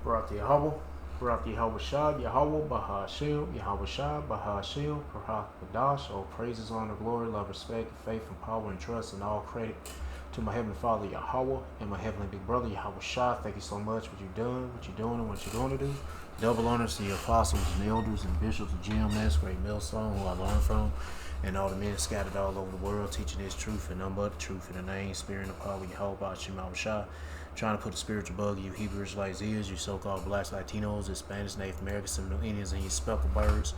Barak Yahweh, Barak Yahweh Shah, Yahweh Bahashim, Yahweh Shah, Bahashim, Barak Kadash. All praises, honor, glory, love, respect, faith, and power, and trust, and all credit to my Heavenly Father Yahweh and my Heavenly Big Brother Yahweh Shah. Thank you so much for what you've done, what you're doing, and what you're going to do. Double honors to your apostles and elders and bishops of GMS, Great Millstone, who I learned from, and all the men scattered all over the world, teaching this truth and none but the truth in the name, spirit, and the power of Yahweh Yahweh Shah. Trying to put a spiritual bug in you Hebrew Israelites ears, you so-called blacks, Latinos, Hispanics, Native Americans, Seminole Indians, and you speckled birds.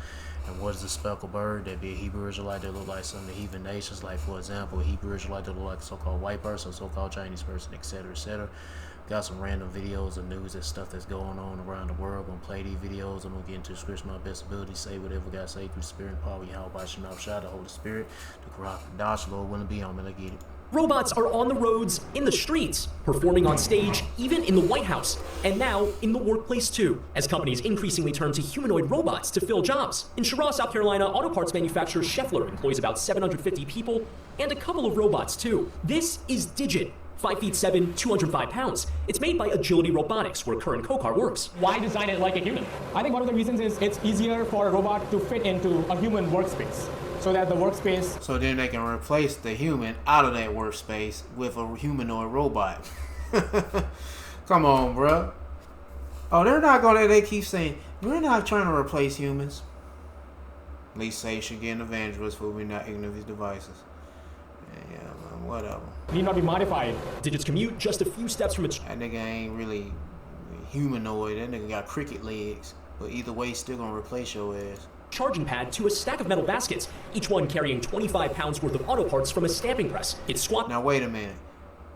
And what is a speckled bird? That'd be a Hebrew Israelite that look like some of the heathen nations, like for example, a Hebrew Israelite that look like a so-called white person, so-called Chinese person, etc., etc. Got some random videos of news and stuff that's going on around the world. Gonna play these videos. I'm gonna get into the scripture my best ability, say whatever God say through spirit and power, Yahweh Shema Shah, the Holy Spirit, the Quran, Dash, Lord willing be on me. Let's get it. Robots are on the roads, in the streets, performing on stage, even in the White House, and now in the workplace too, as companies increasingly turn to humanoid robots to fill jobs. In Charlotte, South Carolina, auto parts manufacturer Scheffler employs about 750 people, and a couple of robots too. This is Digit. 5'7", 205 pounds. It's made by Agility Robotics, where current Kokar works. Why design it like a human? I think one of the reasons is it's easier for a robot to fit into a human workspace, so that the workspace... So then they can replace the human out of that workspace with a humanoid robot. Come on, bro. Oh, they're not gonna, they keep saying, we're not trying to replace humans. At least say you should get an evangelist for we're not ignorant of his devices. Yeah, man, whatever. Need not be modified. Digit's commute just a few steps from its... That nigga ain't really humanoid. That nigga got cricket legs. But either way, he's still gonna replace your ass. Charging pad to a stack of metal baskets, each one carrying 25 pounds worth of auto parts from a stamping press. It's squat... Now, wait a minute.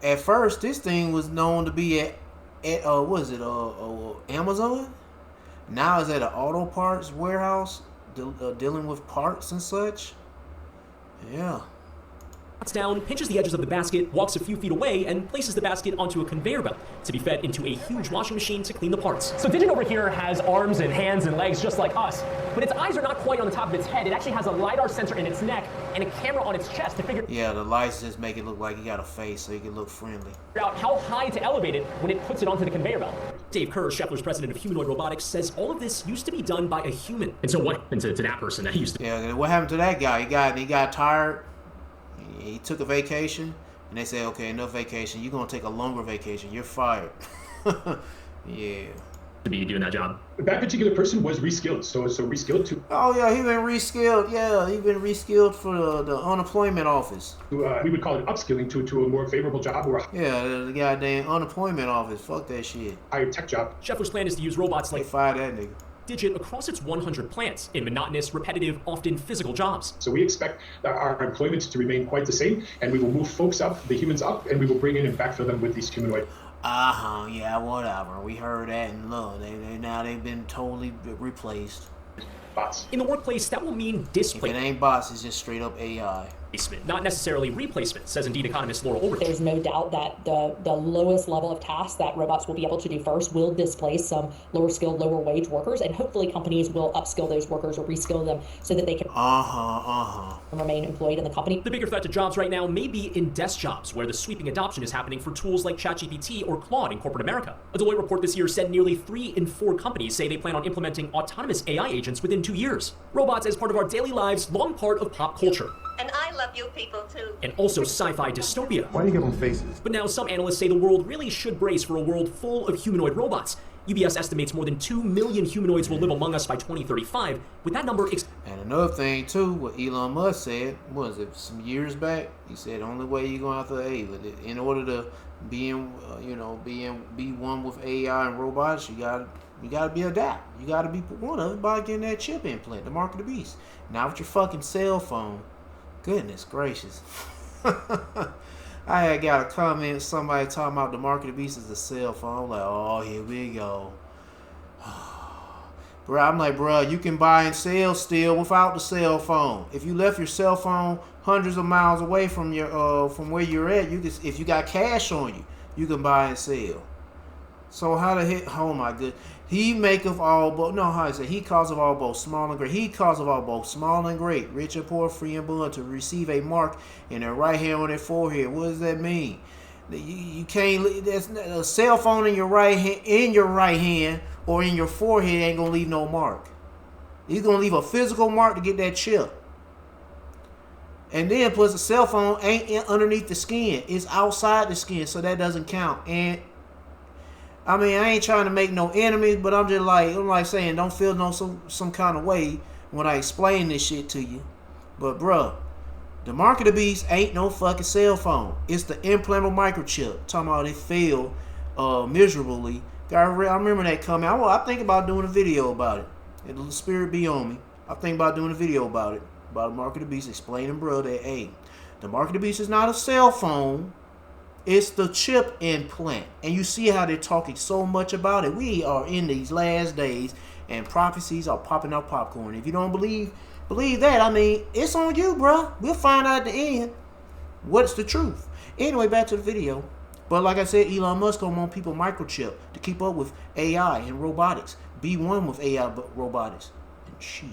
At first, this thing was known to be at what is it, Amazon? Now it's at an auto parts warehouse, dealing with parts and such. Yeah. Down, pinches the edges of the basket, walks a few feet away, and places the basket onto a conveyor belt to be fed into a huge washing machine to clean the parts. So Digit over here has arms and hands and legs just like us, but its eyes are not quite on the top of its head. It actually has a LiDAR sensor in its neck and a camera on its chest to figure Yeah, the lights just make it look like you got a face so you can look friendly. out how high to elevate it when it puts it onto the conveyor belt. Dave Kerr, Scheffler's president of Humanoid Robotics, says all of this used to be done by a human. And so what happened to that person that used to... Yeah, what happened to that guy? He got tired. He took a vacation, and they said, okay, enough vacation. You're going to take a longer vacation. You're fired. Yeah. To be doing that job. That particular person was reskilled, so reskilled to... Oh, yeah, he been reskilled. Yeah, he been reskilled for the unemployment office. we would call it upskilling to a more favorable job or a Yeah, the goddamn unemployment office. Fuck that shit. higher tech job. Scheffler's plan is to use robots They like fired that nigga. Digit across its 100 plants in monotonous, repetitive, often physical jobs. So we expect our employment to remain quite the same, and we will move folks up, the humans up, and we will bring in and backfill them with these humanoid. Yeah, whatever. We heard that, and look, they've been totally replaced. Bots. In the workplace, that will mean If it displacement, ain't bots, it's just straight up AI. not necessarily replacement, says Indeed economist Laura Ulrich. There's no doubt that the lowest level of tasks that robots will be able to do first will displace some lower skilled, lower wage workers, and hopefully companies will upskill those workers or reskill them so that they can remain employed in the company. The bigger threat to jobs right now may be in desk jobs, where the sweeping adoption is happening for tools like ChatGPT or Claude in corporate America. A Deloitte report this year said nearly 3 in 4 companies say they plan on implementing autonomous AI agents within 2 years. Robots as part of our daily lives, long part of pop culture. And I love you people too. And also sci-fi dystopia. Why do you give them faces? But now some analysts say the world really should brace for a world full of humanoid robots. UBS estimates more than 2 million humanoids will live among us by 2035, with that number And another thing too, what Elon Musk said, was it some years back? He said the only way you're gonna have to, in order to be one with AI and robots, you gotta be adapt. You gotta be one of it by getting that chip implant, the mark of the beast. Not with your fucking cell phone. Goodness gracious. I had got a comment, somebody talking about the mark of the beast is a cell phone. I'm like, oh, here we go. Bro, I'm like, bro, you can buy and sell still without the cell phone. If you left your cell phone hundreds of miles away from your from where you're at, you can, if you got cash on you, you can buy and sell. So how the heck? Oh my goodness. He maketh all both. No, how I say? He causeth all both small and great. He causeth all both small and great, rich and poor, free and bond, to receive a mark in their right hand on their forehead. What does that mean? You can't. There's a cell phone in your right hand, or in your forehead ain't gonna leave no mark. He's gonna leave a physical mark to get that chip. And then plus the cell phone ain't underneath the skin. It's outside the skin, so that doesn't count. And I mean, I ain't trying to make no enemies, but I'm like saying, don't feel some kind of way when I explain this shit to you. But bruh, the mark of the beast ain't no fucking cell phone. It's the implantable microchip. Talking about it failed miserably. I remember that coming. I think about doing a video about it. The spirit be on me. I think about doing a video about it. About the mark of the beast, explaining, bro, that hey, the mark of the beast is not a cell phone. It's the chip implant. And you see how they're talking so much about it. We are in these last days, and prophecies are popping out popcorn. If you don't believe that, I mean, it's on you, bro. We'll find out at the end what's the truth. Anyway, back to the video. But like I said, Elon Musk don't want people microchip to keep up with AI and robotics. Be one with AI robotics. And shit.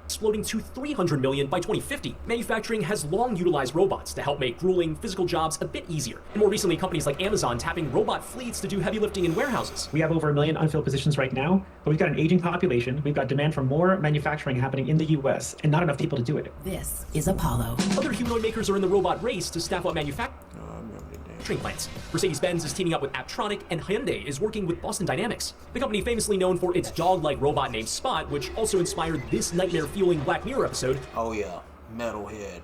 Exploding to 300 million by 2050. Manufacturing has long utilized robots to help make grueling physical jobs a bit easier. And more recently, companies like Amazon tapping robot fleets to do heavy lifting in warehouses. We have over 1 million unfilled positions right now, but we've got an aging population. We've got demand for more manufacturing happening in the US and not enough people to do it. This is Apollo. Other humanoid makers are in the robot race to staff up manufacturing plants. Mercedes-Benz is teaming up with Apptronik, and Hyundai is working with Boston Dynamics. The company famously known for its dog-like robot named Spot, which also inspired this nightmare-fueling Black Mirror episode. Oh yeah, Metalhead.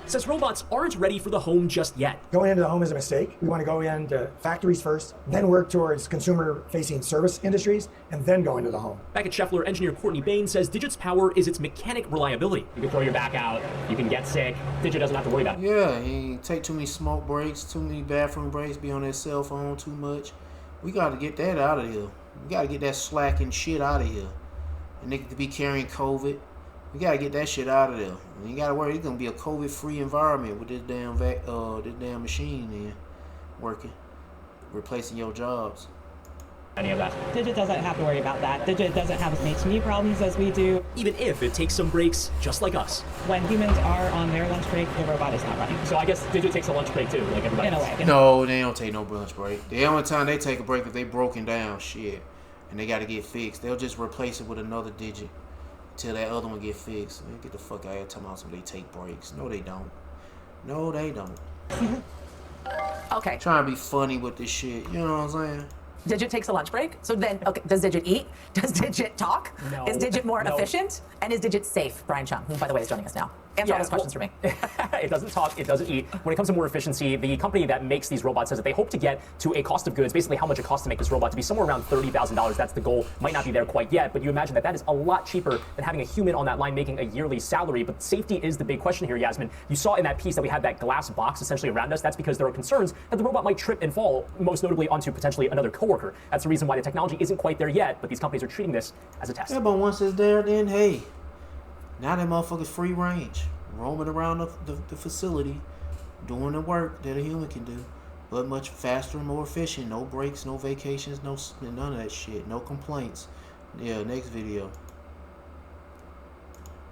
Says robots aren't ready for the home just yet. Going into the home is a mistake. We want to go into factories first, then work towards consumer-facing service industries, and then go into the home. Back at Scheffler, engineer Courtney Bain says Digit's power is its mechanic reliability. You can throw your back out, you can get sick. Digit doesn't have to worry about it. Yeah, he take too many smoke breaks, too many bathroom breaks, be on that cell phone too much. We got to get that out of here. We got to get that slacking shit out of here. And they could be carrying COVID. We gotta get that shit out of there. You gotta worry. It's gonna be a COVID-free environment with this damn machine in working, replacing your jobs. Any of that. Digit doesn't have to worry about that. Digit doesn't have as many knee problems as we do. Even if it takes some breaks, just like us. When humans are on their lunch break, the robot is not running. So I guess Digit takes a lunch break too, like everybody else. In a way. No, they don't take no lunch break. The only time they take a break is they broken down shit, and they gotta get fixed. They'll just replace it with another Digit. Till that other one get fixed. Man, get the fuck out of here talking about somebody take breaks. No, they don't. No, they don't. Okay. Trying to be funny with this shit. You know what I'm saying? Digit takes a lunch break. So then, okay, does Digit eat? Does Digit talk? No. Is Digit more No. efficient? And is Digit safe? Brian Chung, who, by the way, is joining us now. Answer all those questions for me. It doesn't talk, it doesn't eat. When it comes to more efficiency, the company that makes these robots says that they hope to get to a cost of goods, basically how much it costs to make this robot, to be somewhere around $30,000. That's the goal. Might not be there quite yet, but you imagine that is a lot cheaper than having a human on that line making a yearly salary. But safety is the big question here, Yasmin. You saw in that piece that we had that glass box essentially around us. That's because there are concerns that the robot might trip and fall, most notably onto potentially another coworker. That's the reason why the technology isn't quite there yet, but these companies are treating this as a test. Yeah, but once it's there, then hey, now that motherfucker's free range, roaming around the facility, doing the work that a human can do, but much faster and more efficient. No breaks, no vacations, none of that shit. No complaints. Yeah, next video.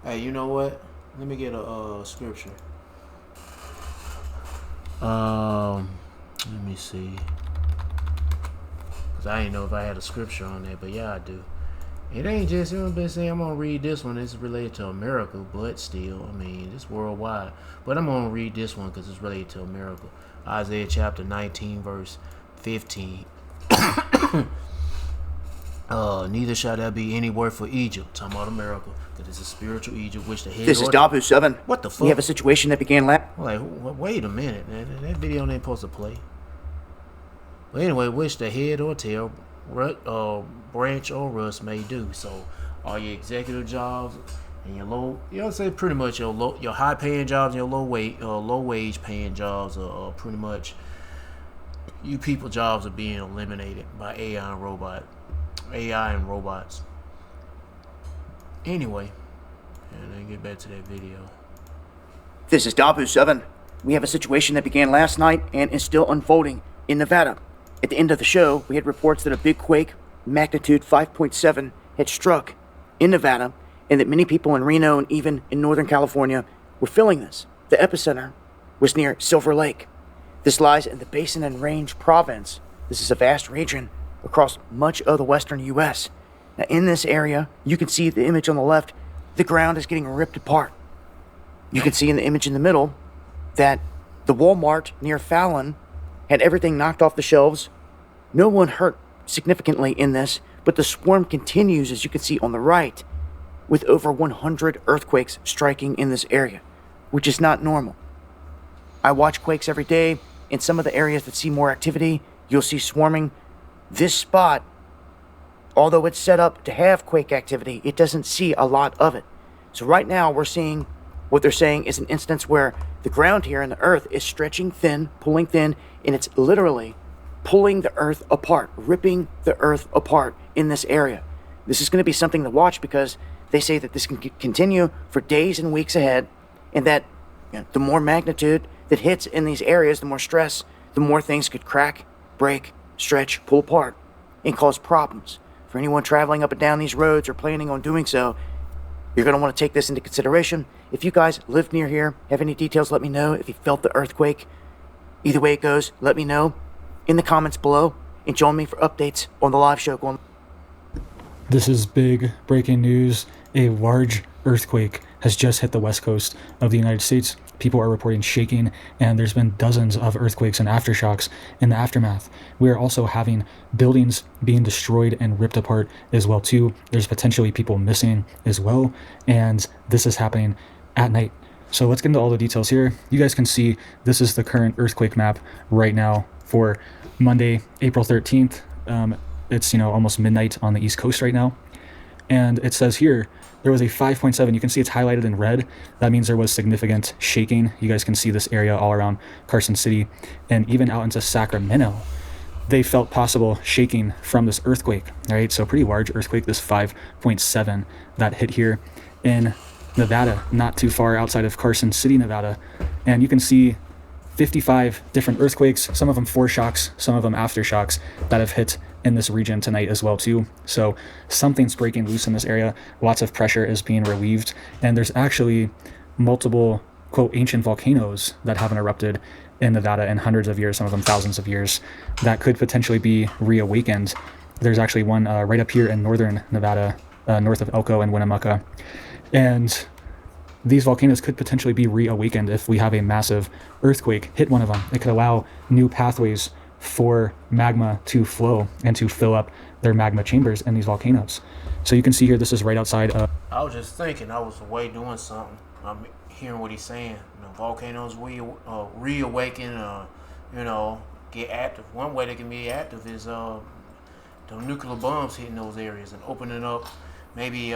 Hey, you know what? Let me get a scripture. Let me see. Cause I didn't know if I had a scripture on there, but yeah, I do. It ain't just, you know, been saying I'm gonna read this one. It's related to America, but still, I mean, it's worldwide. But I'm gonna read this one because it's related to America. Isaiah chapter 19, verse 15. Neither shall there be any word for Egypt. Talking about America, because it's a spiritual Egypt which the head. This is W7. What the fuck? We have a situation that began last. Like, wait a minute, man. That video ain't supposed to play. But anyway, which the head or tail, branch or rust may do. So, all your executive jobs and your low, you know, say pretty much your high paying jobs and your low wage paying jobs are pretty much, you people jobs are being eliminated by AI and robots. Anyway, and then get back to that video. This is W7. We have a situation that began last night and is still unfolding in Nevada. At the end of the show, we had reports that a big quake, magnitude 5.7, had struck in Nevada, and that many people in Reno and even in Northern California were feeling this. The epicenter was near Silver Lake. This lies in the Basin and Range province. This is a vast region across much of the western U.S. Now, in this area, you can see the image on the left, the ground is getting ripped apart. You can see in the image in the middle that the Walmart near Fallon had everything knocked off the shelves. No one hurt significantly in this, but the swarm continues, as you can see on the right, with over 100 earthquakes striking in this area, which is not normal. I watch quakes every day. In some of the areas that see more activity, you'll see swarming. This spot, although it's set up to have quake activity, it doesn't see a lot of it. So right now we're seeing what they're saying is an instance where the ground here and the earth is stretching thin, pulling thin, and it's literally pulling the earth apart, ripping the earth apart in this area. This is going to be something to watch because they say that this can continue for days and weeks ahead, and that the more magnitude that hits in these areas, the more stress, the more things could crack, break, stretch, pull apart, and cause problems. For anyone traveling up and down these roads or planning on doing so, you're going to want to take this into consideration. If you guys live near here, have any details, let me know. If you felt the earthquake, either way it goes, let me know in the comments below, and join me for updates on the live show going. This is big breaking news. A large earthquake has just hit the west coast of the United States. People are reporting shaking, and there's been dozens of earthquakes and aftershocks in the aftermath. We are also having buildings being destroyed and ripped apart as well too. There's potentially people missing as well, and this is happening at night. So let's get into all the details here. You guys can see this is the current earthquake map right now for Monday, April 13th. It's almost midnight on the East Coast right now, and it says here there was a 5.7. You can see it's highlighted in red. That means there was significant shaking. You guys can see this area all around Carson City and even out into Sacramento. They felt possible shaking from this earthquake, right? So pretty large earthquake, this 5.7 that hit here in Nevada, not too far outside of Carson City, Nevada. And you can see 55 different earthquakes, some of them foreshocks, some of them aftershocks that have hit in this region tonight as well too. So something's breaking loose in this area. Lots of pressure is being relieved, and there's actually multiple quote ancient volcanoes that haven't erupted in Nevada in hundreds of years, some of them thousands of years, that could potentially be reawakened. There's actually one right up here in northern Nevada, north of Elko and Winnemucca, and these volcanoes could potentially be reawakened if we have a massive earthquake hit one of them. It could allow new pathways for magma to flow and to fill up their magma chambers in these volcanoes. So you can see here, this is right outside of... I was just thinking, I was away doing something. I'm hearing what he's saying. Volcanoes reawaken, get active. One way they can be active is the nuclear bombs hitting those areas and opening up, maybe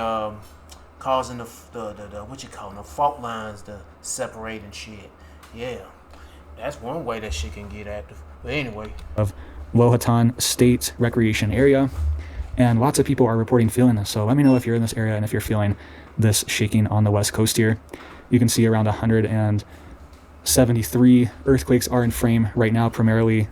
causing the fault lines to separate and shit. Yeah, that's one way that shit can get active. But anyway, of Lohaton State Recreation Area, and lots of people are reporting feeling this. So let me know if you're in this area and if you're feeling this shaking on the west coast here. You can see around 173 earthquakes are in frame right now, primarily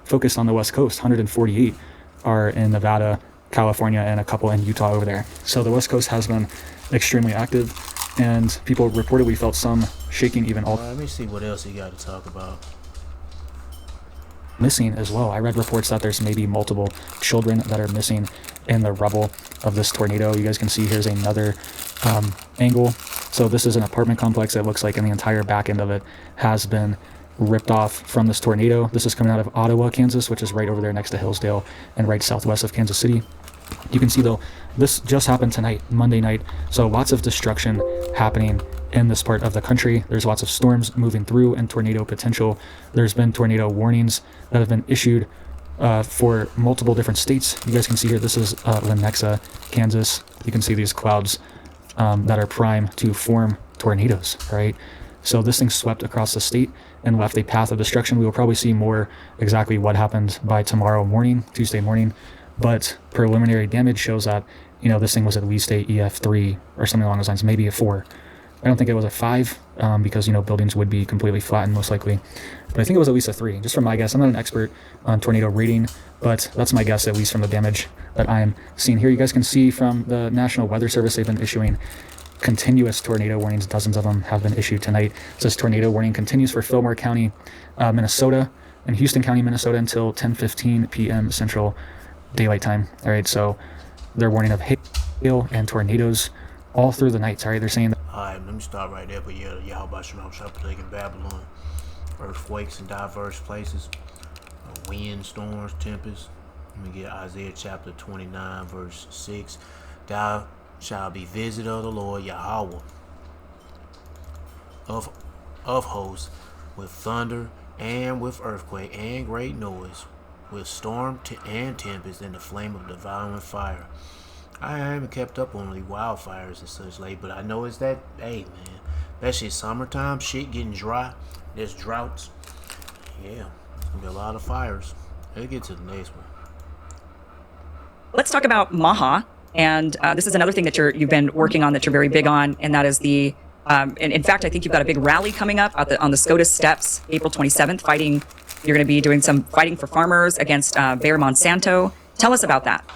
focused on the west coast. 148 are in Nevada, California, and a couple in Utah over there. So the west coast has been extremely active, and people reportedly felt some shaking even all. Let me see what else you got to talk about. Missing as well. I read reports that there's maybe multiple children that are missing in the rubble of this tornado. You guys can see here's another angle. So this is an apartment complex that looks like, and the entire back end of it has been ripped off from this tornado. This is coming out of Ottawa, Kansas, which is right over there next to Hillsdale and right southwest of Kansas City. You can see though, this just happened tonight, Monday night. So lots of destruction happening in this part of the country. There's lots of storms moving through and tornado potential. There's been tornado warnings that have been issued for multiple different states. You guys can see here, this is Lenexa, Kansas. You can see these clouds that are prime to form tornadoes, right? So this thing swept across the state and left a path of destruction. We will probably see more exactly what happened by tomorrow morning, Tuesday morning, but preliminary damage shows that, this thing was at least a EF3 or something along those lines, maybe a 4. I don't think it was a 5 because, buildings would be completely flattened most likely. But I think it was at least a 3, just from my guess. I'm not an expert on tornado rating, but that's my guess, at least from the damage that I'm seeing here. You guys can see from the National Weather Service, they've been issuing continuous tornado warnings. Dozens of them have been issued tonight. It says tornado warning continues for Fillmore County, Minnesota, in Houston County, Minnesota until 10:15 p.m. Central Daylight Time. All right, so they're warning of hail and tornadoes all through the night. Sorry, they're saying that. All right, let me stop right there. But yeah, Yahweh Shalom Shabbat in Babylon. Earthquakes in diverse places. Wind, storms, tempests. Let me get Isaiah chapter 29, verse 6. Thou shalt be visited of the Lord Yahweh of hosts, with thunder and with earthquake and great noise, with storm and tempest and the flame of devouring fire. I haven't kept up on the wildfires and such late, but I know it's that, hey man, that shit summertime, shit getting dry, there's droughts. Yeah, there's gonna be a lot of fires. Let's get to the next one. Let's talk about Maha, and this is another thing that you've been working on that you're very big on, and that is the and in fact, I think you've got a big rally coming up on the SCOTUS steps, April 27th. You're going to be doing some fighting for farmers against Bayer Monsanto. Tell us about that.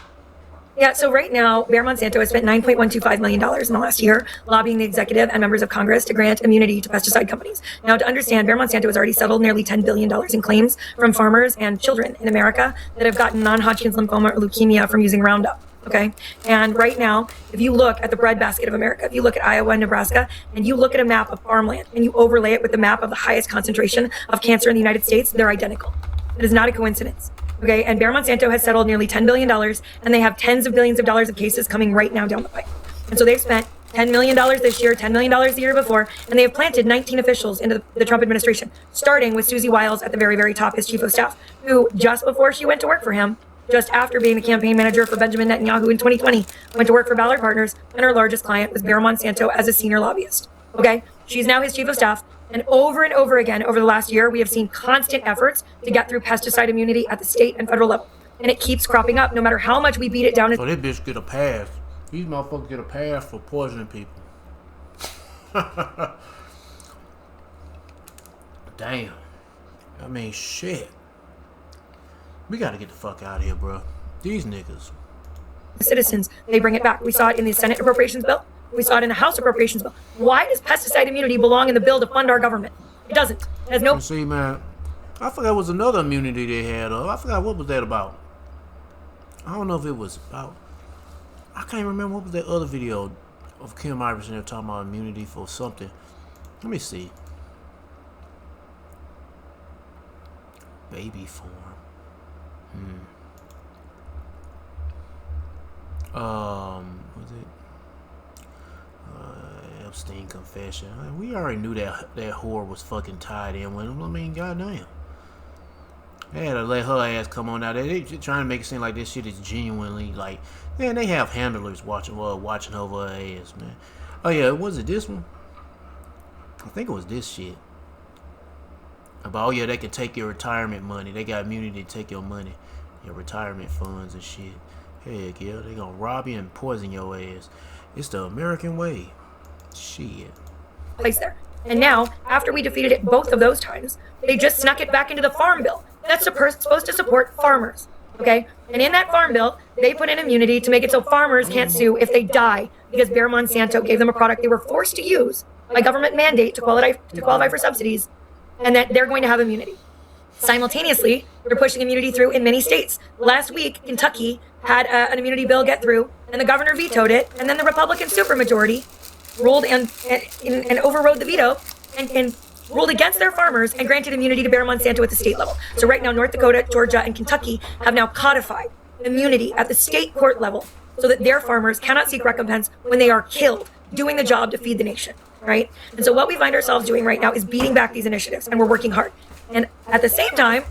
Yeah, so right now, Bayer Monsanto has spent $9.125 million in the last year lobbying the executive and members of Congress to grant immunity to pesticide companies. Now, to understand, Bayer Monsanto has already settled nearly $10 billion in claims from farmers and children in America that have gotten non-Hodgkin's lymphoma or leukemia from using Roundup. Okay. And right now, if you look at the breadbasket of America, if you look at Iowa and Nebraska, and you look at a map of farmland and you overlay it with the map of the highest concentration of cancer in the United States, they're identical. It is not a coincidence. Okay. And Bayer Monsanto has settled nearly $10 billion, and they have tens of billions of dollars of cases coming right now down the pipe. And so they've spent $10 million this year, $10 million the year before, and they have planted 19 officials into the Trump administration, starting with Susie Wiles at the very, very top, his chief of staff, who just before she went to work for him, just after being the campaign manager for Benjamin Netanyahu in 2020, went to work for Ballard Partners, and her largest client was Bayer Monsanto as a senior lobbyist. Okay, she's now his chief of staff, and over again over the last year, we have seen constant efforts to get through pesticide immunity at the state and federal level, and it keeps cropping up no matter how much we beat it down. So this bitch get a pass. These motherfuckers get a pass for poisoning people. Damn. I mean, shit. We gotta get the fuck out of here, bro. These niggas. Citizens, they bring it back. We saw it in the Senate Appropriations Bill. We saw it in the House Appropriations Bill. Why does pesticide immunity belong in the bill to fund our government? It doesn't. It has no. See, man, I forgot was another immunity they had. I forgot what was that about. I don't know if it was about. I can't remember what was that other video of Kim Iverson there talking about immunity for something. Let me see. Baby form. Was it Epstein confession? We already knew that whore was fucking tied in with him. I mean, goddamn. They had to let her ass come on out there. They trying to make it seem like this shit is genuinely like, man, they have handlers watching over her ass, man. Oh yeah, was it this one? I think it was this shit. About, oh yeah, they can take your retirement money. They got immunity to take your money, your retirement funds and shit. Heck yeah, they gonna rob you and poison your ass. It's the American way. Shit. Place there. And now, after we defeated it both of those times, they just snuck it back into the Farm Bill. That's supposed to support farmers. Okay? And in that Farm Bill, they put in immunity to make it so farmers can't sue if they die because Bayer Monsanto gave them a product they were forced to use by government mandate to qualify for subsidies, and that they're going to have immunity. Simultaneously, they're pushing immunity through in many states. Last week, Kentucky had an immunity bill get through, and the governor vetoed it, and then the Republican supermajority ruled and overrode the veto and ruled against their farmers and granted immunity to Bayer Monsanto at the state level. So right now, North Dakota, Georgia, and Kentucky have now codified immunity at the state court level so that their farmers cannot seek recompense when they are killed doing the job to feed the nation, right? And so what we find ourselves doing right now is beating back these initiatives, and we're working hard. And at the same time,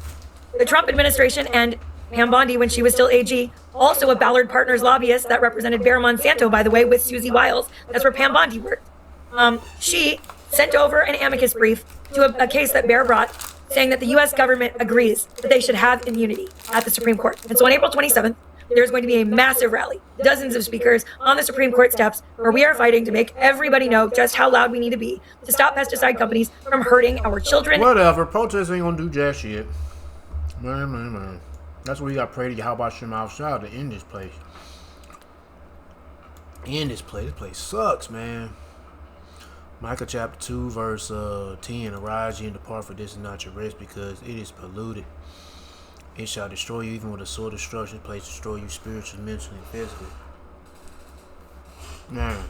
the Trump administration and Pam Bondi, when she was still AG, also a Ballard Partners lobbyist that represented Bayer Monsanto, by the way, with Susie Wiles. That's where Pam Bondi worked. She sent over an amicus brief to a case that Bayer brought, saying that the U.S. government agrees that they should have immunity at the Supreme Court. And so on April 27th, there's going to be a massive rally, dozens of speakers on the Supreme Court steps, where we are fighting to make everybody know just how loud we need to be to stop pesticide companies from hurting our children. Whatever, protests ain't gonna do jack shit. Man. That's what we got to pray to Yahweh Shem outside to end this place. End this place. This place sucks, man. Micah chapter 2, verse 10. Arise ye and depart, for this is not your rest, because it is polluted. It shall destroy you, even with a sword of destruction, place destroy you spiritually, mentally, and physically. Man,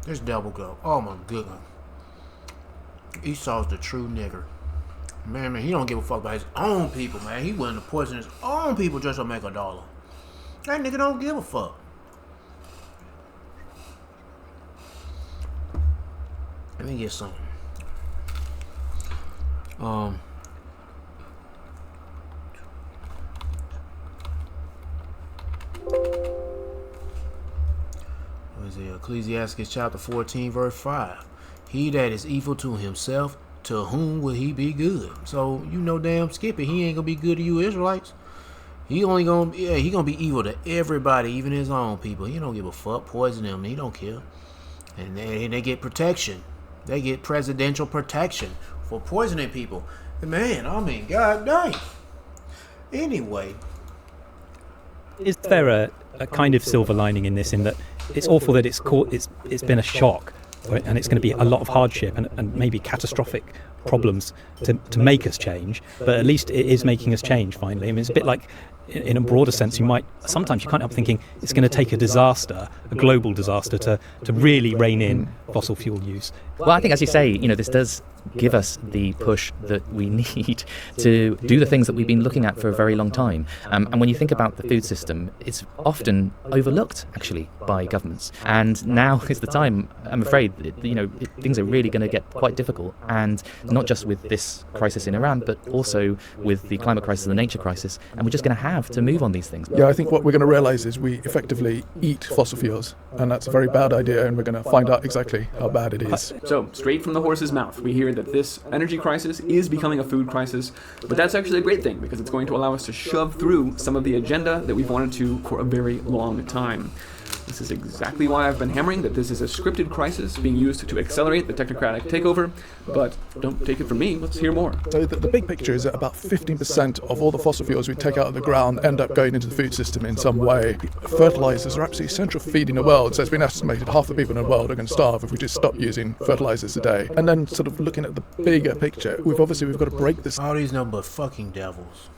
this double go. Oh my goodness. Esau's the true nigger. Man, he don't give a fuck about his own people, man. He willing to poison his own people just to make $1. That nigga don't give a fuck. Let me get some. What is it? Ecclesiastes chapter 14, verse 5. He that is evil to himself, to whom will he be good? So you know damn Skippy, he ain't gonna be good to you Israelites. He only gonna he gonna be evil to everybody, even his own people. He don't give a fuck. Poison them, he don't care. And they get protection. They get presidential protection for poisoning people. Man, I mean, god dang. Anyway. Is there a kind of silver lining in this, in that it's awful that it's been a shock, and it's going to be a lot of hardship and maybe catastrophic problems to make us change, but at least it is making us change finally. I mean, it's a bit like, in a broader sense, sometimes you can't help thinking it's going to take a disaster, a global disaster, to really rein in fossil fuel use. Well, I think, as you say, this does give us the push that we need to do the things that we've been looking at for a very long time. And when you think about the food system, it's often overlooked, actually, by governments. And now is the time, I'm afraid, things are really going to get quite difficult. And not just with this crisis in Iran, but also with the climate crisis and the nature crisis. And we're just going to have to move on these things. Yeah, I think what we're going to realise is we effectively eat fossil fuels. And that's a very bad idea, and we're going to find out exactly how bad it is. So, straight from the horse's mouth, we hear that this energy crisis is becoming a food crisis, but that's actually a great thing, because it's going to allow us to shove through some of the agenda that we've wanted to for a very long time. This is exactly why I've been hammering that this is a scripted crisis being used to accelerate the technocratic takeover, but don't take it from me, let's hear more. So the big picture is that about 15% of all the fossil fuels we take out of the ground end up going into the food system in some way. Fertilizers are absolutely essential for feeding the world, so it's been estimated half the people in the world are going to starve if we just stop using fertilizers today. And then sort of looking at the bigger picture, we've got to break this. All these nothing but fucking devils.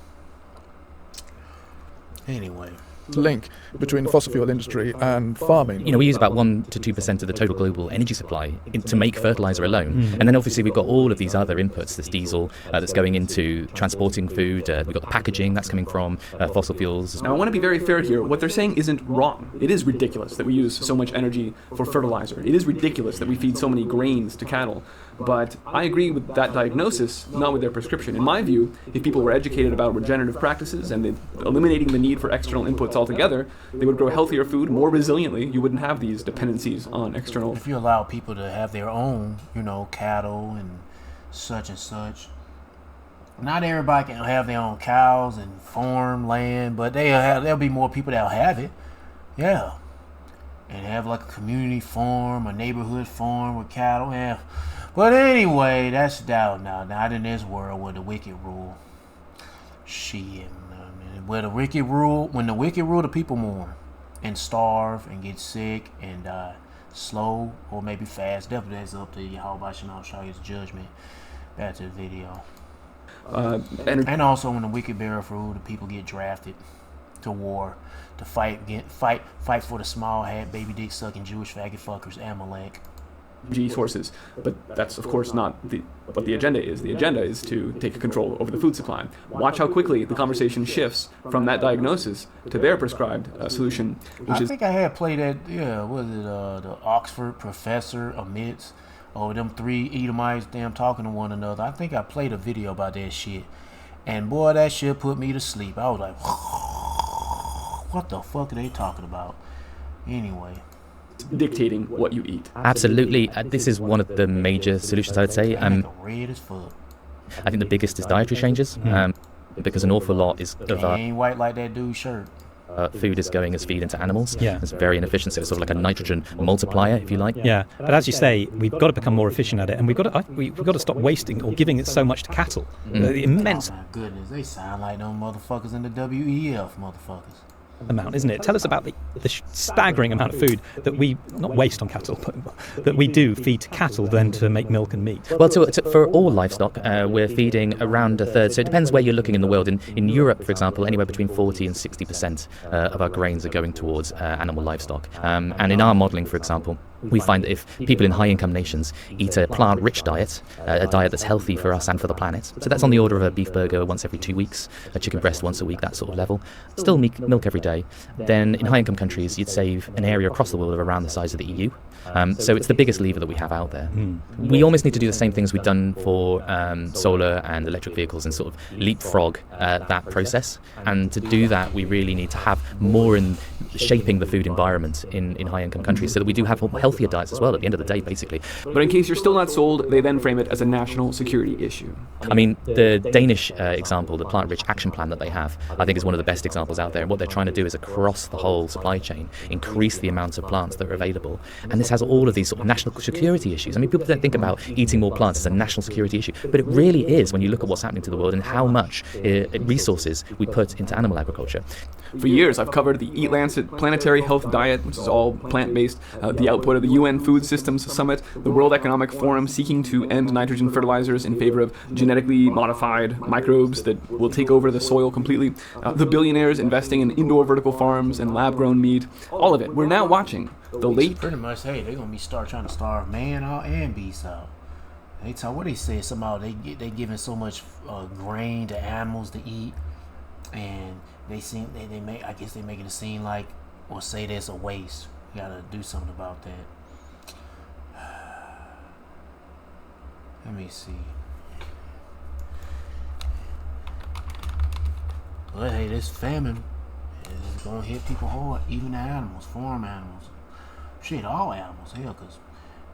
Anyway. Link between the fossil fuel industry and farming. We use about 1 to 2% of the total global energy supply to make fertilizer alone. And then obviously we've got all of these other inputs, this diesel that's going into transporting food, we've got the packaging that's coming from fossil fuels. Now I want to be very fair here. What they're saying isn't wrong. It is ridiculous that we use so much energy for fertilizer. It is ridiculous that we feed so many grains to cattle. But I agree with that diagnosis, not with their prescription. In my view, if people were educated about regenerative practices and eliminating the need for external inputs altogether, they would grow healthier food more resiliently. You wouldn't have these dependencies on external. If you allow people to have their own, cattle and such, not everybody can have their own cows and farm land, but there'll be more people that'll have it. Yeah. And have like a community farm, a neighborhood farm with cattle. Yeah. But anyway, that's down now. Not in this world where the wicked rule. Shit. When the wicked rule, the people mourn and starve and get sick and die. Slow or maybe fast. Definitely that's up to Yahweh Shemashah's judgment. Back to the video. And also when the wicked bear of rule, the people get drafted to war, to fight for the small hat, baby dick sucking Jewish faggot fuckers, Amalek. Sources, but that's of course not what the agenda is. The agenda is to take control over the food supply. Watch how quickly the conversation shifts from that diagnosis to their prescribed solution, which I think I had played that. The Oxford professor admits, them three Edomites damn talking to one another. I think I played a video about that shit, and boy, that shit put me to sleep. I was like, what the fuck are they talking about? Anyway. Dictating what you eat. Absolutely. This is one of the major solutions, I would say. Red as fuck. I think the biggest is dietary changes, because an awful lot is of our... ain't white like that dude's shirt. Food is going as feed into animals. Yeah. It's very inefficient, so it's sort of like a nitrogen multiplier, if you like. Yeah, but as you say, we've got to become more efficient at it, and we've got to stop wasting or giving it so much to cattle. The immense... Oh my goodness, they sound like them motherfuckers in the WEF, motherfuckers. amount, isn't it? Tell us about the staggering amount of food that we, not waste on cattle, but that we do feed to cattle then to make milk and meat. Well, for all livestock, we're feeding around a third. So it depends where you're looking in the world. In Europe, for example, anywhere between 40 and 60% of our grains are going towards animal livestock. And in our modelling, for example, we find that if people in high-income nations eat a plant-rich diet, a diet that's healthy for us and for the planet, so that's on the order of a beef burger once every 2 weeks, a chicken breast once a week, that sort of level, still milk every day, then in high-income countries you'd save an area across the world of around the size of the EU. So it's the biggest lever that we have out there. We almost need to do the same things we've done for solar and electric vehicles and sort of leapfrog that process. And to do that, we really need to have more in shaping the food environment in high-income countries so that we do have healthier diets as well at the end of the day, basically. But in case you're still not sold, they then frame it as a national security issue. I mean, the Danish example, the plant-rich action plan that they have, I think is one of the best examples out there. And what they're trying to do is across the whole supply chain, increase the amount of plants that are available. And this has all of these sort of national security issues. I mean, people don't think about eating more plants as a national security issue, but it really is when you look at what's happening to the world and how much resources we put into animal agriculture. For years, I've covered the Eat Lancet Planetary Health Diet, which is all plant-based, the output of the UN Food Systems Summit, the World Economic Forum seeking to end nitrogen fertilizers in favor of genetically modified microbes that will take over the soil completely, the billionaires investing in indoor vertical farms and lab-grown meat, all of it. We're now watching the late... Pretty much, hey, they're going to be trying to starve man out and beast out. They talk, what they say, somehow they giving so much grain to animals to eat, and they make, I guess they making it seem like, or say there's a waste. You gotta do something about that. Let me see. But hey, this famine is gonna hit people hard, even the animals, farm animals. Shit, all animals, hell, cause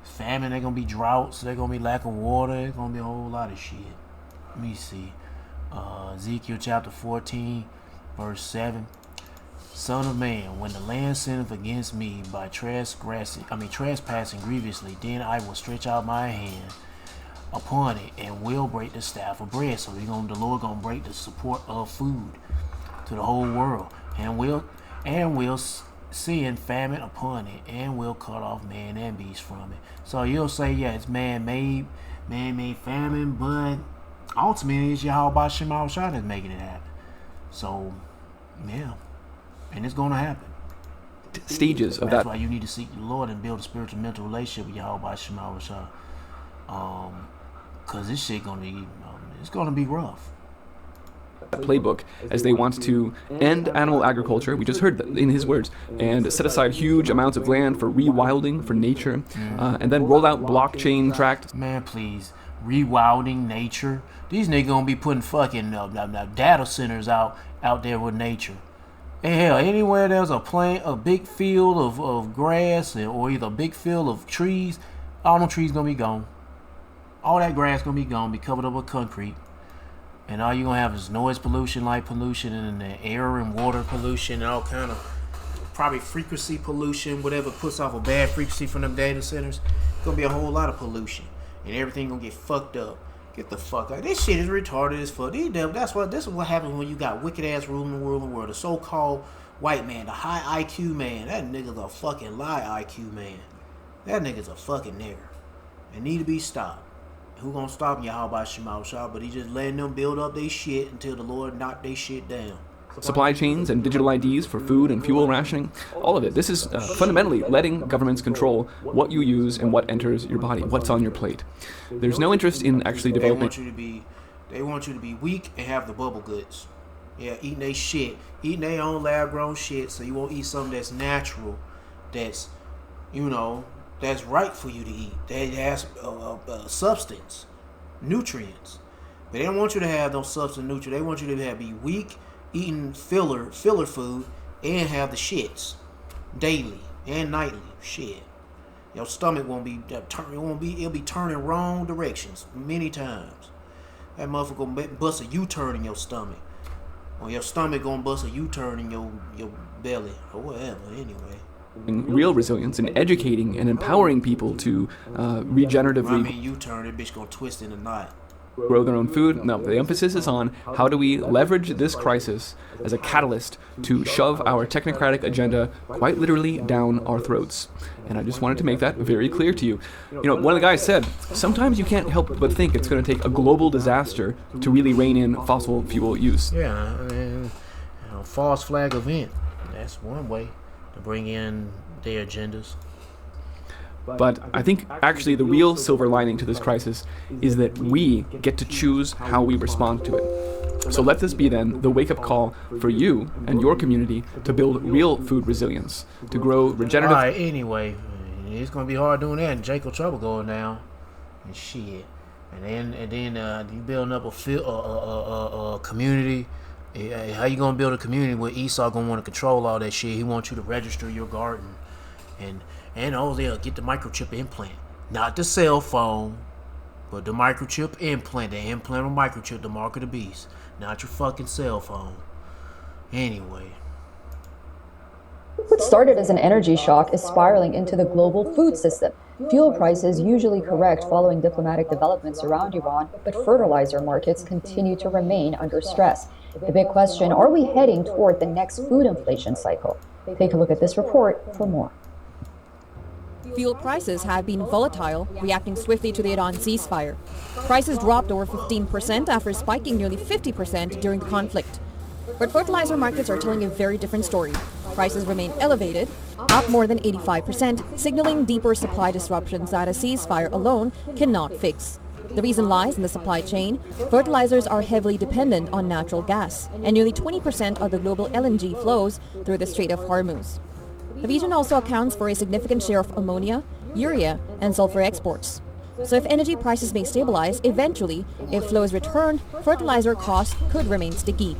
famine, they're gonna be droughts, they're gonna be lack of water, there's gonna be a whole lot of shit. Let me see. Ezekiel chapter 14, verse 7. Son of man, when the land sinneth against me by trespassing grievously, then I will stretch out my hand upon it and will break the staff of bread. So the Lord gonna break the support of food to the whole world, and will send famine upon it, and will cut off man and beast from it. So you'll say, yeah, it's man-made famine, but ultimately it's Yahweh Shema Shah that's making it happen. So yeah, and it's gonna happen. Stages of that. That's why you need to seek the Lord and build a spiritual mental relationship with Yahweh Shema Shah. Cause this shit gonna be, it's gonna be rough. Playbook as they want to end animal agriculture, we just heard that in his words, and set aside huge amounts of land for rewilding for nature, and then roll out blockchain tracked. Man, please, rewilding nature. These niggas gonna be putting fucking data centers out there with nature. And hell, anywhere there's a big field of grass, or either a big field of trees, all them trees gonna be gone. All that grass gonna be gone, be covered up with concrete. And all you're going to have is noise pollution, light pollution, and the air and water pollution, and all kind of probably frequency pollution, whatever puts off a bad frequency from them data centers. It's going to be a whole lot of pollution. And everything going to get fucked up. Get the fuck out. This shit is retarded as fuck. This is what happens when you got wicked ass ruling the world. The so-called white man, the high IQ man. That nigga's a fucking lie IQ man. That nigga's a fucking nigger. And need to be stopped. Who gonna stop him? Yahweh Shema Shah, but he just letting them build up their shit until the Lord knock their shit down. Supply chains and digital IDs for food and fuel rationing, all of it. This is fundamentally letting governments control what you use and what enters your body, what's on your plate. There's no interest in actually developing. They want you to be weak and have the bubble goods. Yeah, eating their shit, eating their own lab grown shit, so you won't eat something that's natural, that's, that's right for you to eat, that has substance, nutrients. But they don't want you to have those substance nutrients. They want you to be weak, eating filler food, and have the shits daily and nightly. Shit, your stomach won't be it'll be turning wrong directions many times. That motherfucker gonna bust a U-turn in your stomach, or your stomach gonna bust a U-turn in your belly, or whatever. Anyway. Real resilience and educating and empowering people to regeneratively. You turn, that bitch gonna twist in a knot. grow their own food. No, the emphasis is on how do we leverage this crisis as a catalyst to shove our technocratic agenda quite literally down our throats. And I just wanted to make that very clear to you. You know, one of the guys said, sometimes you can't help but think it's going to take a global disaster to really rein in fossil fuel use. Yeah, I mean, false flag event. That's one way to bring in their agendas. But I think actually the real silver lining to this crisis is that we get to choose how we respond to it. So let this be then the wake-up call for you and your community to build real food resilience, to grow regenerative... Alright, anyway, it's going to be hard doing that and Jacob Trouble going down and shit. And then you building up a community. How you going to build a community where Esau going to want to control all that shit? He wants you to register your garden. And oh, they'll get the microchip implant. Not the cell phone, but the microchip implant. The implantable microchip, the mark of the beast. Not your fucking cell phone. Anyway. What started as an energy shock is spiraling into the global food system. Fuel prices usually correct following diplomatic developments around Iran, but fertilizer markets continue to remain under stress. The big question, are we heading toward the next food inflation cycle? Take a look at this report for more. Fuel prices have been volatile, reacting swiftly to the Iran ceasefire. Prices dropped over 15% after spiking nearly 50% during the conflict. But fertilizer markets are telling a very different story. Prices remain elevated, up more than 85%, signaling deeper supply disruptions that a ceasefire alone cannot fix. The reason lies in the supply chain. Fertilizers are heavily dependent on natural gas, and nearly 20% of the global LNG flows through the Strait of Hormuz. The region also accounts for a significant share of ammonia, urea, and sulfur exports. So if energy prices may stabilize, eventually, if flows return, fertilizer costs could remain sticky.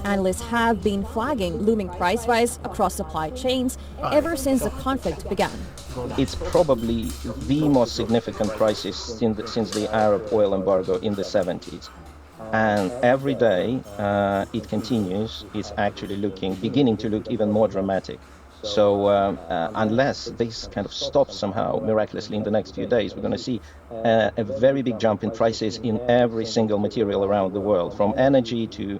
Analysts have been flagging looming price rise across supply chains ever since the conflict began. It's probably the most significant crisis since the Arab oil embargo in the 70s. And every day it continues, it's actually beginning to look even more dramatic. So unless this kind of stops somehow miraculously in the next few days, we're going to see a very big jump in prices in every single material around the world, from energy to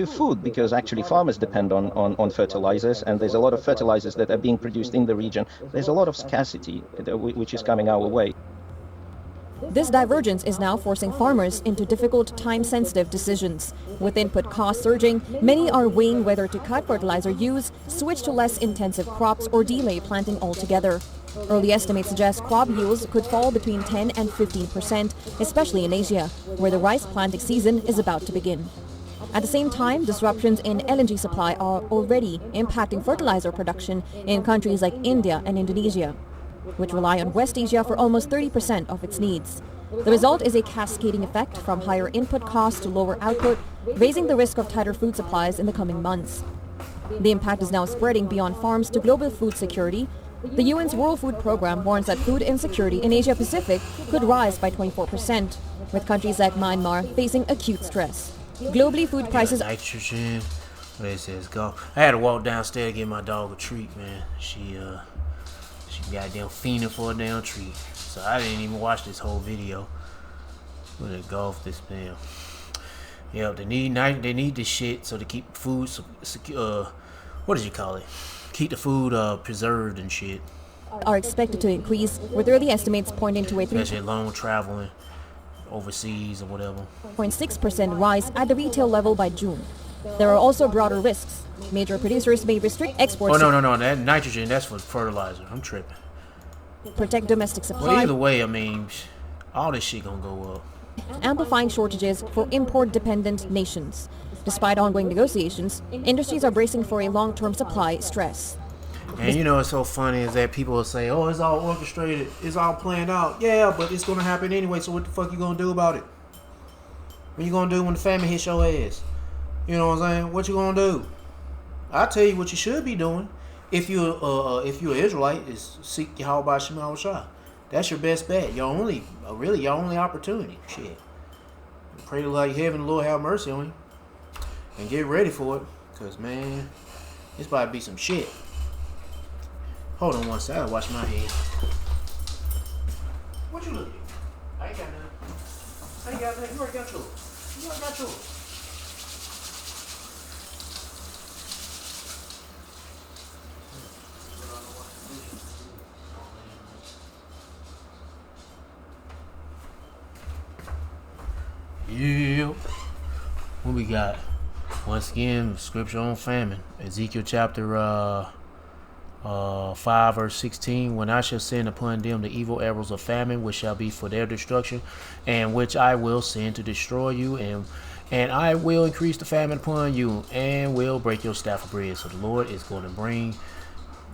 food, because actually farmers depend on fertilizers, and there's a lot of fertilizers that are being produced in the region. There's a lot of scarcity which is coming our way. This divergence is now forcing farmers into difficult, time-sensitive decisions. With input costs surging, many are weighing whether to cut fertilizer use, switch to less intensive crops, or delay planting altogether. Early estimates suggest crop yields could fall between 10 and 15%, especially in Asia, where the rice planting season is about to begin. At the same time, disruptions in LNG supply are already impacting fertilizer production in countries like India and Indonesia, which rely on West Asia for almost 30% of its needs. The result is a cascading effect from higher input costs to lower output, raising the risk of tighter food supplies in the coming months. The impact is now spreading beyond farms to global food security. The UN's World Food Program warns that food insecurity in Asia Pacific could rise by 24%, with countries like Myanmar facing acute stress. Globally, food prices... Nitrogen. What is this? Go. I had to walk downstairs to get my dog a treat, man. She goddamn fiending for a damn treat. So I didn't even watch this whole video. We're gonna go off this damn. Yeah, they need this shit so to keep food what did you call it? Keep the food preserved and shit. Are expected to increase, with early estimates pointing to a especially long traveling overseas or whatever. 0.6% rise at the retail level by June. There are also broader risks. Major producers may restrict exports. Oh no! That nitrogen, that's for fertilizer. I'm tripping. Protect domestic supply. Well, either way, I mean, all this shit gonna go up. Amplifying shortages for import-dependent nations. Despite ongoing negotiations, industries are bracing for a long-term supply stress. And you know what's so funny is that people will say, "Oh, it's all orchestrated, it's all planned out." Yeah, but it's gonna happen anyway. So what the fuck you gonna do about it? What you gonna do when the famine hits your ass? You know what I'm saying? What you gonna do? I'll tell you what you should be doing. If you're an Israelite, is seek Yahweh Shema Shah. That's your best bet. Your only opportunity. Shit. Pray to like heaven, the Lord have mercy on you, and get ready for it, cause man, it's about to be some shit. Hold on one second. I wash my hands. What you looking at? I ain't got nothing. I ain't got that. You already got yours. You already got yours. Yeah. What we got? Once again, scripture on famine. Ezekiel chapter 5 verse 16. When I shall send upon them the evil arrows of famine, which shall be for their destruction, and which I will send to destroy you, and I will increase the famine upon you, and will break your staff of bread. So the Lord is going to bring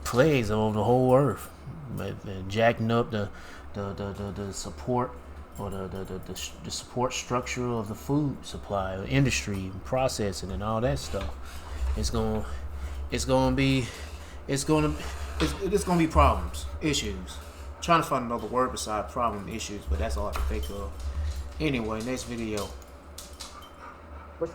plagues over the whole earth, jacking up the support, or the support structure of the food supply, industry, processing, and all that stuff. It's gonna be problems, issues. I'm trying to find another word besides problem, issues, but that's all I can think of. Anyway, next video.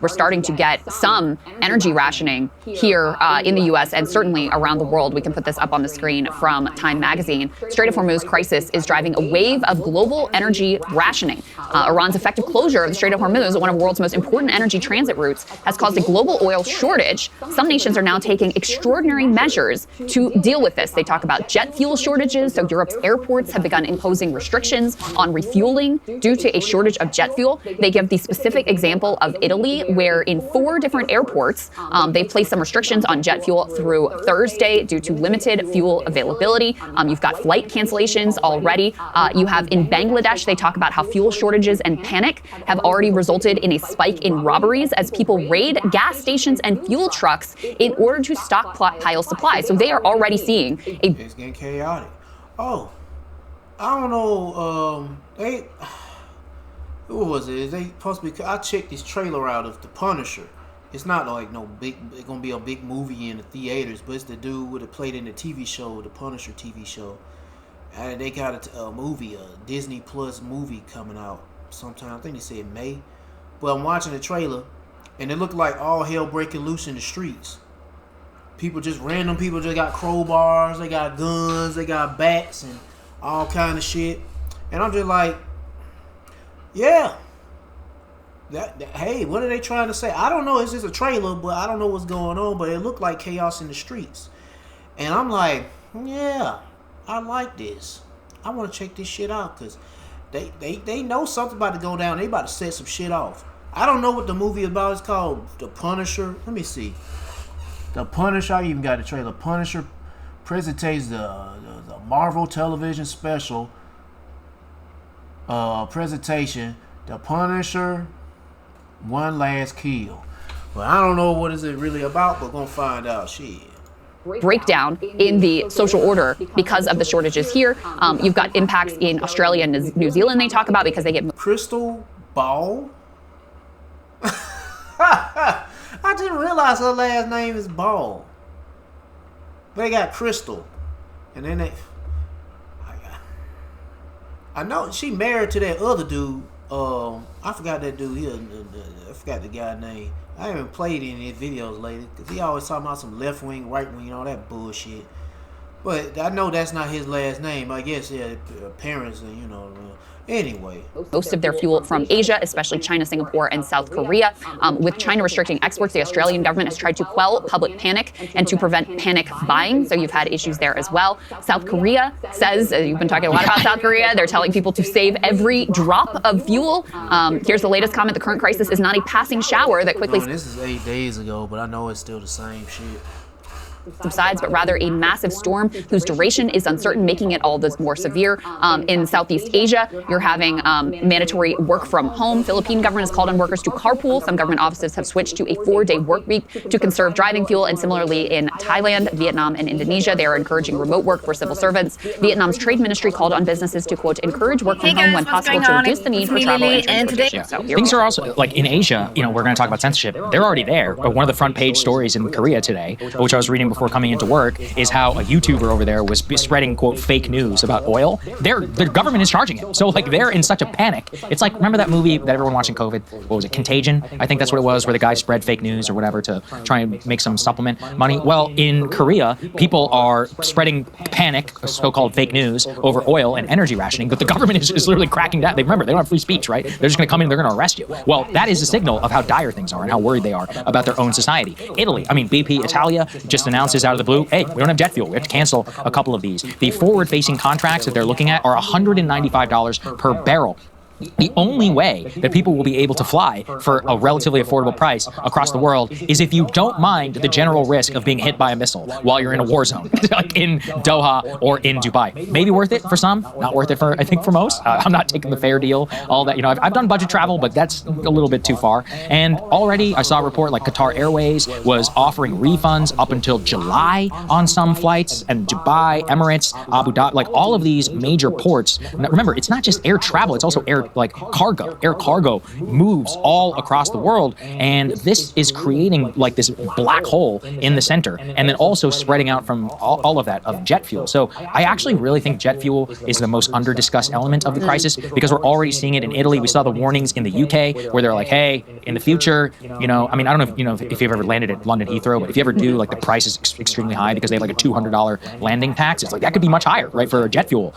We're starting to get some energy rationing here in the U.S. and certainly around the world. We can put this up on the screen from Time magazine. Strait of Hormuz crisis is driving a wave of global energy rationing. Iran's effective closure of the Strait of Hormuz, one of the world's most important energy transit routes, has caused a global oil shortage. Some nations are now taking extraordinary measures to deal with this. They talk about jet fuel shortages. So Europe's airports have begun imposing restrictions on refueling due to a shortage of jet fuel. They give the specific example of Italy, where in 4 different airports, they've placed some restrictions on jet fuel through Thursday due to limited fuel availability. You've got flight cancellations already. You have in Bangladesh, they talk about how fuel shortages and panic have already resulted in a spike in robberies as people raid gas stations and fuel trucks in order to stockpile supplies. So they are already seeing It's getting chaotic. Oh, I don't know. What was it? They supposed to be. I checked this trailer out of The Punisher. It's not like no big. It's gonna be a big movie in the theaters, but it's the dude would have played in the TV show, the Punisher TV show. And they got a movie, a Disney Plus movie coming out sometime. I think they said May. But I'm watching the trailer, and it looked like all hell breaking loose in the streets. Random people just got crowbars, they got guns, they got bats, and all kind of shit. And I'm just like, yeah. Hey, what are they trying to say? I don't know. It's just a trailer, but I don't know what's going on. But it looked like chaos in the streets. And I'm like, yeah, I like this. I want to check this shit out because they know something about to go down. They about to set some shit off. I don't know what the movie is about. It's called The Punisher. Let me see. The Punisher. I even got the trailer. Punisher presents the Marvel television special presentation, The Punisher One Last Kill. Well, I don't know what is it really about, but gonna find out. Shit. Breakdown in the social order because of the shortages here. You've got impacts in Australia and New Zealand they talk about because they get Crystal Ball. I didn't realize her last name is Ball. They got Crystal, and then I know she married to that other dude. I forgot that dude here. I forgot the guy's name. I haven't played any of his videos lately because he always talking about some left wing, right wing, all that bullshit. But I know that's not his last name. I guess yeah, parents, you know. Anyway, most of their fuel from Asia, especially China, Singapore, and South Korea. With China restricting exports, the Australian government has tried to quell public panic and to prevent panic buying. So you've had issues there as well. South Korea says, you've been talking a lot about South Korea, they're telling people to save every drop of fuel. Here's the latest comment. The current crisis is not a passing shower that quickly... This is 8 days ago, but I know it's still the same shit. Subsides, but rather a massive storm whose duration is uncertain, making it all the more severe. In Southeast Asia, you're having mandatory work from home. Philippine government has called on workers to carpool. Some government offices have switched to a 4-day work week to conserve driving fuel. And similarly in Thailand, Vietnam, and Indonesia, they are encouraging remote work for civil servants. Vietnam's trade ministry called on businesses to, quote, encourage work from home when possible to reduce the need for travel and transportation. So things are also, like in Asia, we're going to talk about censorship. They're already there. One of the front page stories in Korea today, which I was reading before coming into work is how a YouTuber over there was spreading, quote, fake news about oil. The government is charging him. So, like, they're in such a panic. It's like, remember that movie that everyone watching COVID? What was it? Contagion? I think that's what it was, where the guy spread fake news or whatever to try and make some supplement money. Well, in Korea, people are spreading panic, so-called fake news, over oil and energy rationing, but the government is literally cracking down. Remember, they don't have free speech, right? They're just going to come in and they're going to arrest you. Well, that is a signal of how dire things are and how worried they are about their own society. Italy, I mean, BP Italia just announces out of the blue, hey, we don't have jet fuel. We have to cancel a couple of these. The forward-facing contracts that they're looking at are $195 per barrel. The only way that people will be able to fly for a relatively affordable price across the world is if you don't mind the general risk of being hit by a missile while you're in a war zone, like in Doha or in Dubai. Maybe worth it for some, not worth it for, I think, for most. I'm not taking the fair deal, all that. You know, I've done budget travel, but that's a little bit too far. And already I saw a report like Qatar Airways was offering refunds up until July on some flights, and Dubai, Emirates, Abu Dhabi, like all of these major ports. Now, remember, it's not just air travel, it's also air cargo. Air cargo moves all across the world, and this is creating like this black hole in the center, and then also spreading out from all of that of jet fuel. So I actually really think jet fuel is the most under-discussed element of the crisis, because we're already seeing it in Italy. We saw the warnings in the UK where they're like, hey, in the future, you know, I mean, I don't know if, you know, if you've ever landed at London Heathrow, but if you ever do, like the price is extremely high because they have like a $200 landing tax. It's like that could be much higher, right, for a jet fuel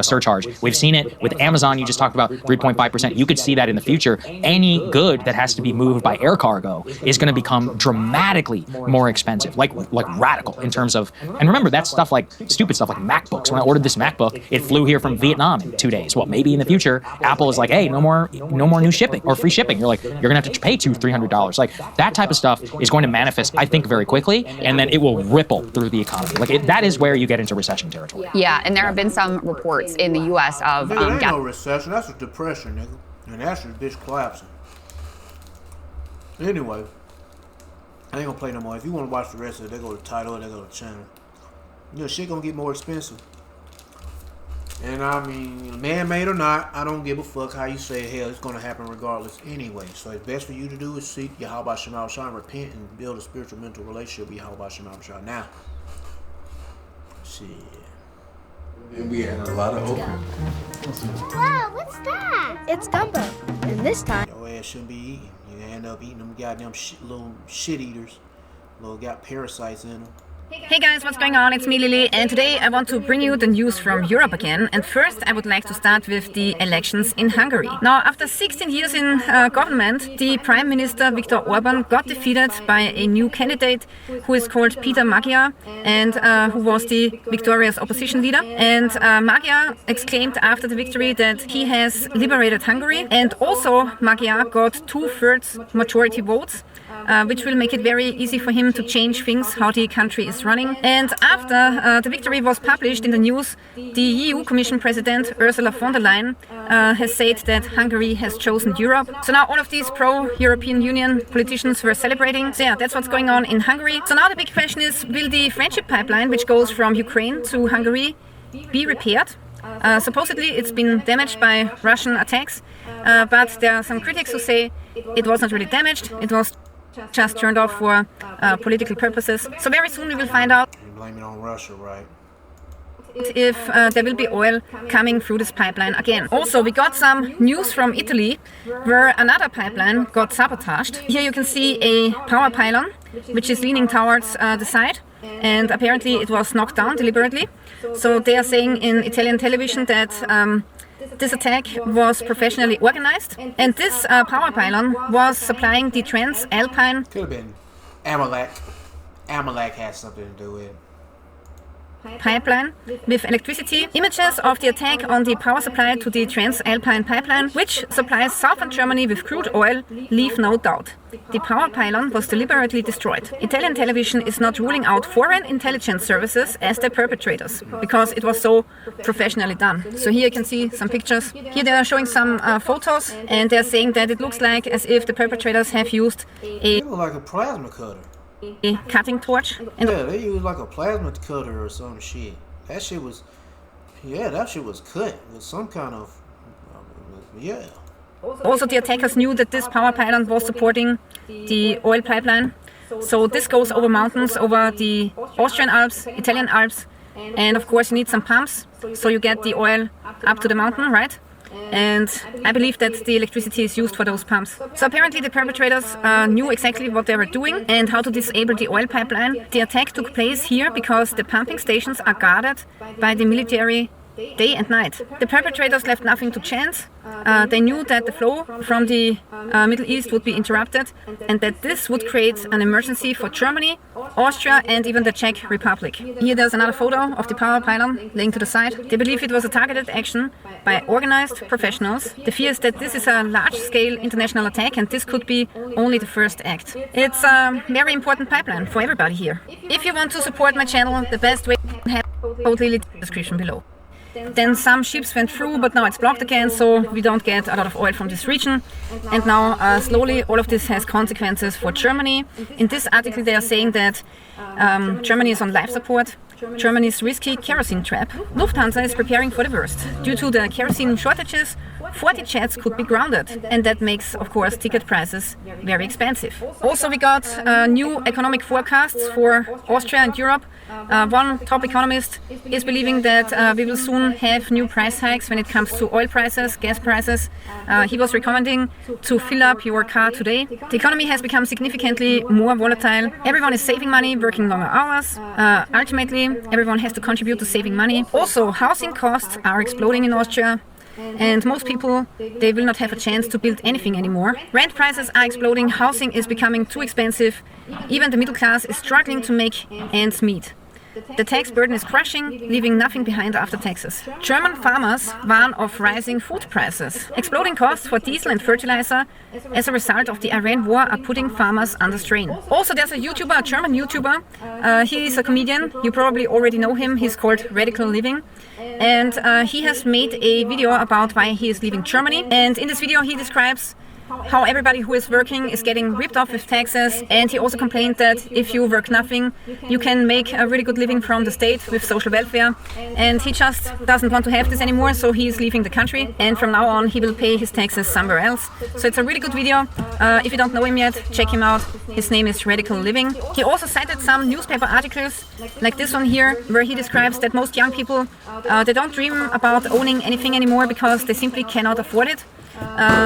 surcharge. We've seen it with Amazon. You just talked about 3.5%. You could see that in the future. Any good that has to be moved by air cargo is going to become dramatically more expensive, like radical in terms of, and remember, that's stuff like stupid stuff like MacBooks. When I ordered this MacBook, it flew here from Vietnam in 2 days. Well, maybe in the future, Apple is like, hey, no more new shipping or free shipping. You're like, you're going to have to pay $200-$300. Like that type of stuff is going to manifest, I think, very quickly, and then it will ripple through the economy. Like that is where you get into recession territory. Yeah, and there have been some reports in the U.S. of Nigga, ain't no recession. That's a depression, nigga. And that's your bitch collapsing. Anyway, I ain't gonna play no more. If you want to watch the rest of it, they go to title and they go to channel. You know, shit gonna get more expensive. And I mean, man-made or not, I don't give a fuck how you say it. Hell, it's gonna happen regardless anyway. So it's best for you to do is seek Yahweh Shema Shah, repent, and build a spiritual mental relationship with Yahweh Shema Shah. Now, shit. And we had a lot of open. Whoa, what's that? It's gumbo. And this time, your ass shouldn't be eating. You end up eating them goddamn little shit eaters. Little got parasites in them. Hey guys, what's going on? It's me, Lily, and today I want to bring you the news from Europe again. And first, I would like to start with the elections in Hungary. Now, after 16 years in government, the Prime Minister Viktor Orban got defeated by a new candidate who is called Peter Magyar, and who was the victorious opposition leader. And Magyar exclaimed after the victory that he has liberated Hungary, and also Magyar got 2/3 majority votes. Which will make it very easy for him to change things, how the country is running. And after the victory was published in the news, the EU Commission President Ursula von der Leyen has said that Hungary has chosen Europe. So now all of these pro-European Union politicians were celebrating. So yeah, that's what's going on in Hungary. So now the big question is, will the friendship pipeline, which goes from Ukraine to Hungary, be repaired? Supposedly it's been damaged by Russian attacks, but there are some critics who say it was not really damaged, it was just turned off for political purposes. So very soon we will find out. You blame it on Russia, right? If there will be oil coming through this pipeline again. Also, we got some news from Italy where another pipeline got sabotaged. Here you can see a power pylon which is leaning towards the side, and apparently it was knocked down deliberately. So they are saying in Italian television that this attack was professionally organized, and this power pylon was supplying the Transalpine. Could have been Amalek. Amalek has something to do with it. Pipeline with electricity. Images of the attack on the power supply to the Transalpine pipeline, which supplies southern Germany with crude oil, leave no doubt. The power pylon was deliberately destroyed. Italian television is not ruling out foreign intelligence services as the perpetrators, because it was so professionally done. So here you can see some pictures. Here they are showing some photos, and they're saying that it looks like as if the perpetrators have used a plasma cutter. A cutting torch. And yeah, they used like a plasma cutter or some shit. That shit was, yeah, that shit was cut with some kind of, yeah. Also, the attackers knew that this power pylon was supporting the oil pipeline. So this goes over mountains, over the Austrian Alps, Italian Alps, and of course you need some pumps, so you get the oil up to the mountain, right? And I believe that the electricity is used for those pumps. So apparently the perpetrators knew exactly what they were doing and how to disable the oil pipeline. The attack took place here because the pumping stations are guarded by the military day and night. The perpetrators left nothing to chance. They knew that the flow from the Middle East would be interrupted and that this would create an emergency for Germany, Austria and even the Czech Republic. Here there's another photo of the power pylon laying to the side. They believe it was a targeted action by organized professionals. The fear is that this is a large-scale international attack and this could be only the first act. It's a very important pipeline for everybody here. If you want to support my channel, the best way to have totally in the description below. Then some ships went through, but now it's blocked again, so we don't get a lot of oil from this region. And now, slowly, all of this has consequences for Germany. In this article, they are saying that Germany is on life support. Germany's risky kerosene trap. Lufthansa is preparing for the worst. Due to the kerosene shortages, 40 jets could be grounded, and that makes, of course, ticket prices very expensive. Also, we got new economic forecasts for Austria and Europe. One top economist is believing that we will soon have new price hikes when it comes to oil prices, gas prices. He was recommending to fill up your car today. The economy has become significantly more volatile. Everyone is saving money, working longer hours. Ultimately, everyone has to contribute to saving money. Also, housing costs are exploding in Austria. And most people, they will not have a chance to build anything anymore. Rent prices are exploding, housing is becoming too expensive. Even the middle class is struggling to make ends meet. The tax burden is crushing, leaving nothing behind after taxes. German farmers warn of rising food prices. Exploding costs for diesel and fertilizer as a result of the Iran war are putting farmers under strain. Also, there's a YouTuber, a German YouTuber. He is a comedian. You probably already know him. He's called Radical Living. And he has made a video about why he is leaving Germany. And in this video, he describes how everybody who is working is getting ripped off with taxes, and he also complained that if you work nothing, you can make a really good living from the state with social welfare, and he just doesn't want to have this anymore, so he is leaving the country, and from now on he will pay his taxes somewhere else. So it's a really good video. If you don't know him yet, check him out. His name is Radical Living. He also cited some newspaper articles like this one here, where he describes that most young people, they don't dream about owning anything anymore because they simply cannot afford it.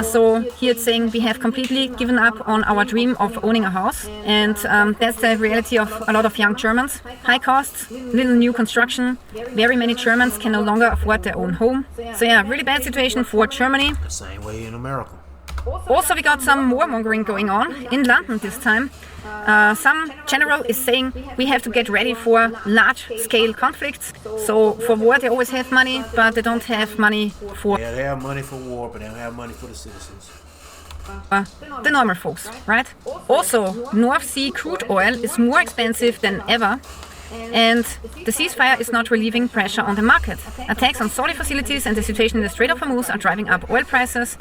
So here it's saying we have completely given up on our dream of owning a house, and that's the reality of a lot of young Germans. High costs, little new construction, very many Germans can no longer afford their own home. So yeah, really bad situation for Germany. The same way in America. Also, we got some warmongering going on in London this time. Some general is saying we have to get ready for large-scale conflicts. So for war they always have money, but they don't have money for... Yeah, they have money for war, but they don't have money for the citizens. The normal folks, right? Also, North Sea crude oil is more expensive than ever. And the ceasefire is not relieving pressure on the market. Attacks on Saudi facilities and the situation in the Strait of Hormuz are driving up oil prices.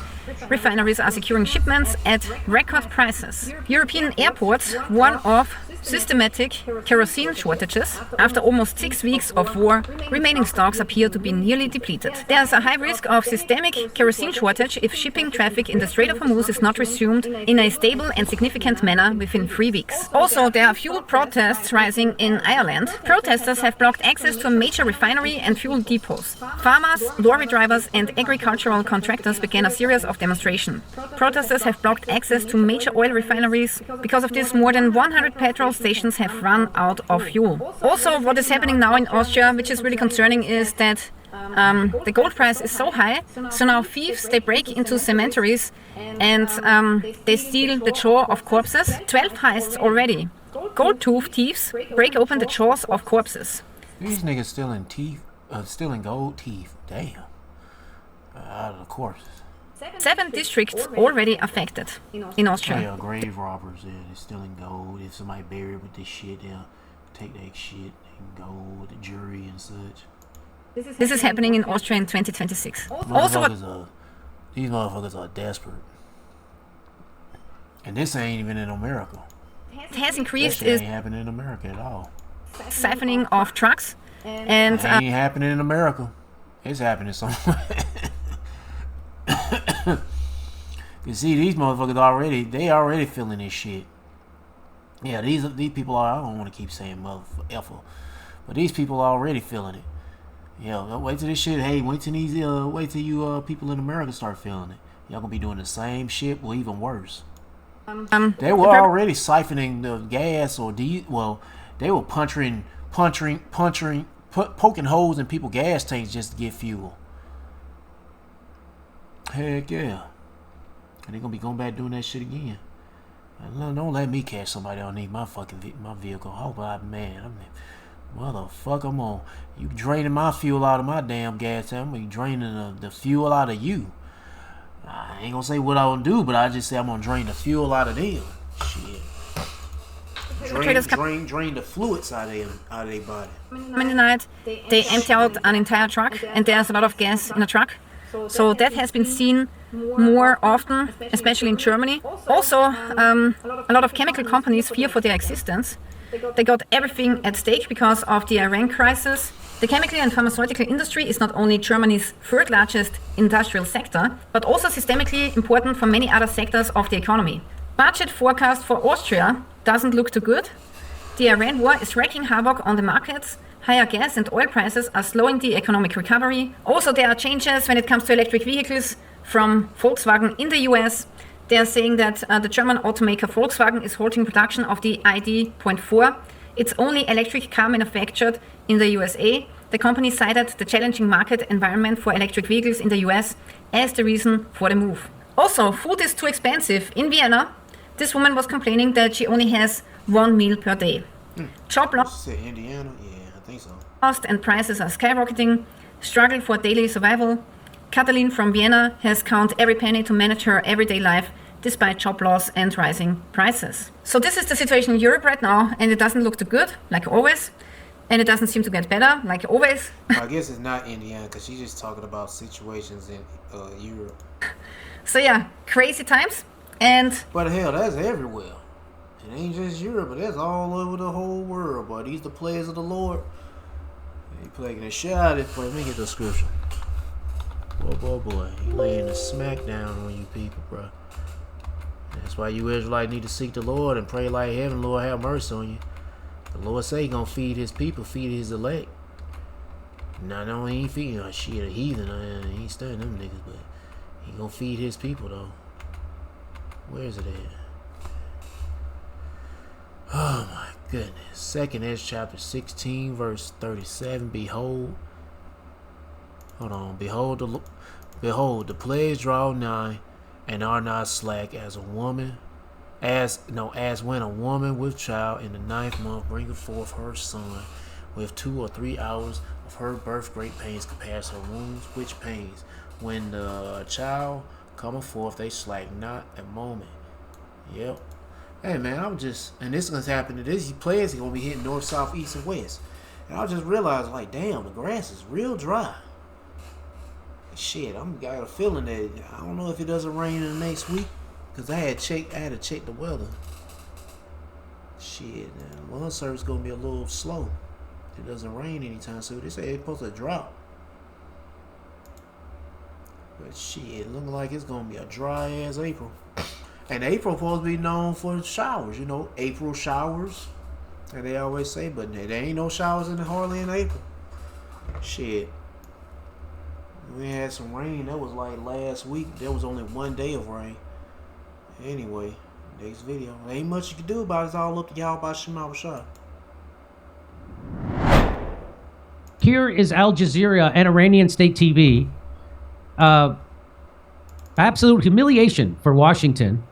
Refineries are securing shipments at record prices. European airports warn of systematic kerosene shortages. After almost 6 weeks of war, remaining stocks appear to be nearly depleted. There's a high risk of systemic kerosene shortage if shipping traffic in the Strait of Hormuz is not resumed in a stable and significant manner within 3 weeks. Also, there are fuel protests rising in Ireland. Protesters have blocked access to a major refinery and fuel depots. Farmers, lorry drivers and agricultural contractors began a series of demonstrations. Protesters have blocked access to major oil refineries. Because of this, more than 100 petrol stations have run out of fuel. Also, what is happening now in Austria, which is really concerning, is that the gold price is so high, so now thieves, they break into cemeteries and they steal the jaw of corpses. 12 heists already. Gold tooth thieves break open the jaws of corpses. These niggas stealing gold teeth, damn, out of the corpses. 7 districts already affected in Austria. Yeah, grave robbers, yeah, they're stealing gold. If somebody buried with this shit, they'll take that shit and go with the jury and such. This is happening in Austria in 2026. Also, these motherfuckers are desperate. And this ain't even in America. It has increased that shit ain't happening in America at all. Siphoning of trucks. And it ain't happening in America. It's happening somewhere. You see, these motherfuckers already feeling this shit. Yeah, these people are. I don't want to keep saying motherfucker, but these people are already feeling it. Yeah, wait till this shit. Hey, wait till you people in America start feeling it. Y'all gonna be doing the same shit, or even worse. They were already siphoning the gas or they were poking holes in people's gas tanks just to get fuel. Heck yeah. And they're gonna be going back doing that shit again. Don't let me catch somebody underneath my vehicle. Oh man, motherfucker, I'm on. You draining my fuel out of my damn gas tank. I'm gonna be draining the fuel out of you. I ain't gonna say what I will do, but I just say I'm gonna drain the fuel out of them. Shit. Drain the fluids out of their body. In the night, they empty out an entire truck, and there's a lot of gas in a truck. So that has been seen more often, especially in Germany. Also, a lot of chemical companies fear for their existence. They got everything at stake because of the Iran crisis. The chemical and pharmaceutical industry is not only Germany's third largest industrial sector, but also systemically important for many other sectors of the economy. Budget forecast for Austria doesn't look too good. The Iran war is wreaking havoc on the markets. Higher gas and oil prices are slowing the economic recovery. Also, there are changes when it comes to electric vehicles from Volkswagen in the US. They are saying that the German automaker Volkswagen is halting production of the ID.4. It's only electric car manufactured in the USA. The company cited the challenging market environment for electric vehicles in the US as the reason for the move. Also, food is too expensive. In Vienna, this woman was complaining that she only has one meal per day. Job loss. Indiana? Yeah, I think so. Cost and prices are skyrocketing. Struggle for daily survival. Katalin from Vienna has counted every penny to manage her everyday life despite job loss and rising prices. So this is the situation in Europe right now, and it doesn't look too good, like always. And it doesn't seem to get better, like always. I guess it's not Indiana, because she's just talking about situations in Europe. So yeah, crazy times. But hell, that's everywhere. It ain't just Europe, but that's all over the whole world. But these the players of the Lord. They playing the shit out of this play. Let me get the scripture. Boy. He laying the smack down on you people, bro. That's why you Israelites need to seek the Lord and pray like heaven, Lord, have mercy on you. The Lord say he gonna feed his people, feed his elect. Not only he ain't feeding a heathen, he ain't studying them niggas, but he gonna feed his people though. Where is it at? Oh my goodness. 2nd Ezra chapter 16 verse 37. Behold, the plagues draw nigh, and are not slack as when a woman with child in the 9th month bringeth forth her son, with 2 or 3 hours of her birth great pains compares her wounds, which pains when the child cometh forth they slack not a moment. Yep. Hey man, and this is gonna happen to these players. Gonna be hitting north, south, east, and west. And I just realized, like, damn, the grass is real dry. Shit, got a feeling that I don't know if it doesn't rain in the next week, cause I had to check the weather. Shit, the lawn service gonna be a little slow. It doesn't rain anytime soon. They say it's supposed to drop. But shit, looking like it's gonna be a dry ass April. And April supposed to be known for showers, April showers. And they always say, but there ain't no showers hardly in April. Shit. We had some rain. That was like last week. There was only 1 day of rain. Anyway, next video. There ain't much you can do about it. It's all up to y'all by Shema Shah. Here is Al Jazeera and Iranian state TV. Absolute humiliation for Washington.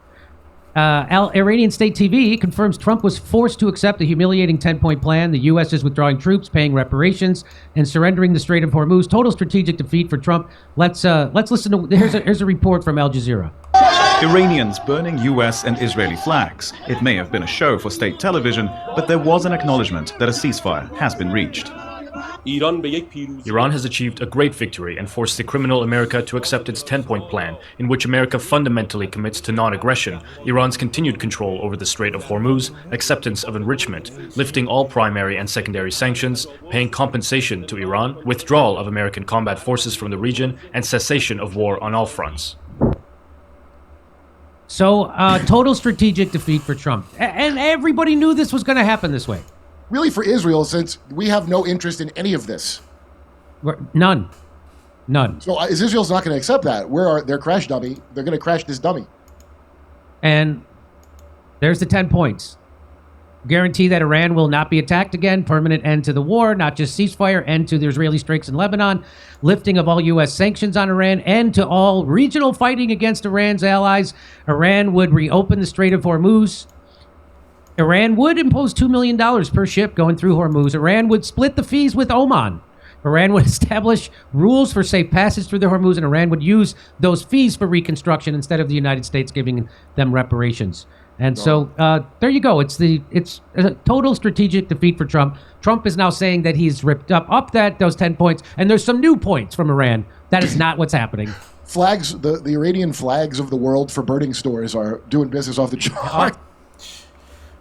Iranian state TV confirms Trump was forced to accept a humiliating 10-point plan. The U.S. is withdrawing troops, paying reparations, and surrendering the Strait of Hormuz. Total strategic defeat for Trump. Let's listen to. Here's a report from Al Jazeera. Iranians burning US and Israeli flags. It may have been a show for state television, but there was an acknowledgement that a ceasefire has been reached. Iran has achieved a great victory and forced the criminal America to accept its 10-point plan, in which America fundamentally commits to non-aggression, Iran's continued control over the Strait of Hormuz, acceptance of enrichment, lifting all primary and secondary sanctions, paying compensation to Iran, withdrawal of American combat forces from the region, and cessation of war on all fronts. So, total strategic defeat for Trump. And everybody knew this was going to happen this way. Really, for Israel, since we have no interest in any of this. None. So Israel's not going to accept that. We're their crash dummy. They're going to crash this dummy. And there's the 10 points. Guarantee that Iran will not be attacked again. Permanent end to the war, not just ceasefire. End to the Israeli strikes in Lebanon. Lifting of all U.S. sanctions on Iran. End to all regional fighting against Iran's allies. Iran would reopen the Strait of Hormuz. Iran would impose $2 million per ship going through Hormuz. Iran would split the fees with Oman. Iran would establish rules for safe passage through the Hormuz, and Iran would use those fees for reconstruction instead of the United States giving them reparations. And so there you go. It's a total strategic defeat for Trump. Trump is now saying that he's ripped up those 10 points, and there's some new points from Iran. That is not what's happening. Flags, the Iranian flags of the world for burning stores are doing business off the chart.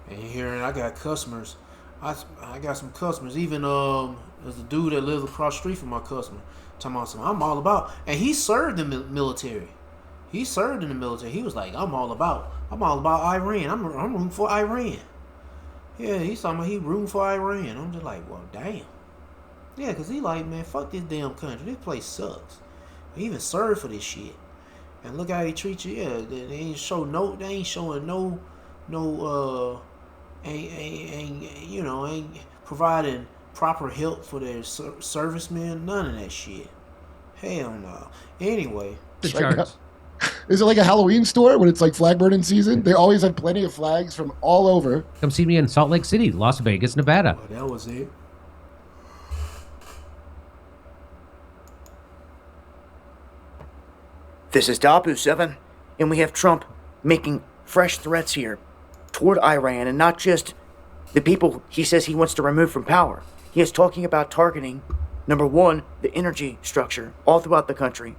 And you hearing, I got customers. I got some customers. Even there's a dude that lives across the street from my customer. Talking about something I'm all about. And he served in the military. He served in the military. He was like, I'm all about Iran. I'm rooting for Iran. Yeah, he's talking about he rooting for Iran. I'm just like, well, damn. Yeah, because he like, man, fuck this damn country. This place sucks. He even served for this shit. And look how he treats you. Yeah, they ain't showing ain't providing proper help for their servicemen. None of that shit. Hell no. Anyway. Is it like a Halloween store when it's like flag burning season? They always have plenty of flags from all over. Come see me in Salt Lake City, Las Vegas, Nevada. Oh, that was it. This is Dabu7, and we have Trump making fresh threats here toward Iran, and not just the people he says he wants to remove from power. He is talking about targeting, number one, the energy structure all throughout the country,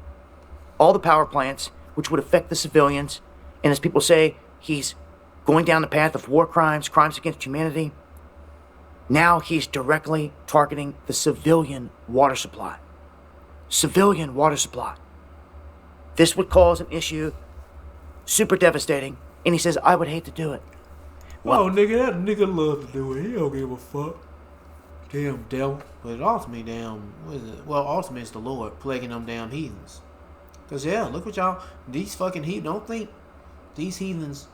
all the power plants, which would affect the civilians, and as people say, he's going down the path of war crimes, crimes against humanity. Now he's directly targeting the civilian water supply. Civilian water supply. This would cause an issue super devastating, and he says, I would hate to do it. Well, that nigga love to do it. He don't give a fuck. Damn devil. But ultimately, ultimately it's the Lord plaguing them damn heathens. Because, yeah, look what y'all, these fucking heathens, don't think these heathens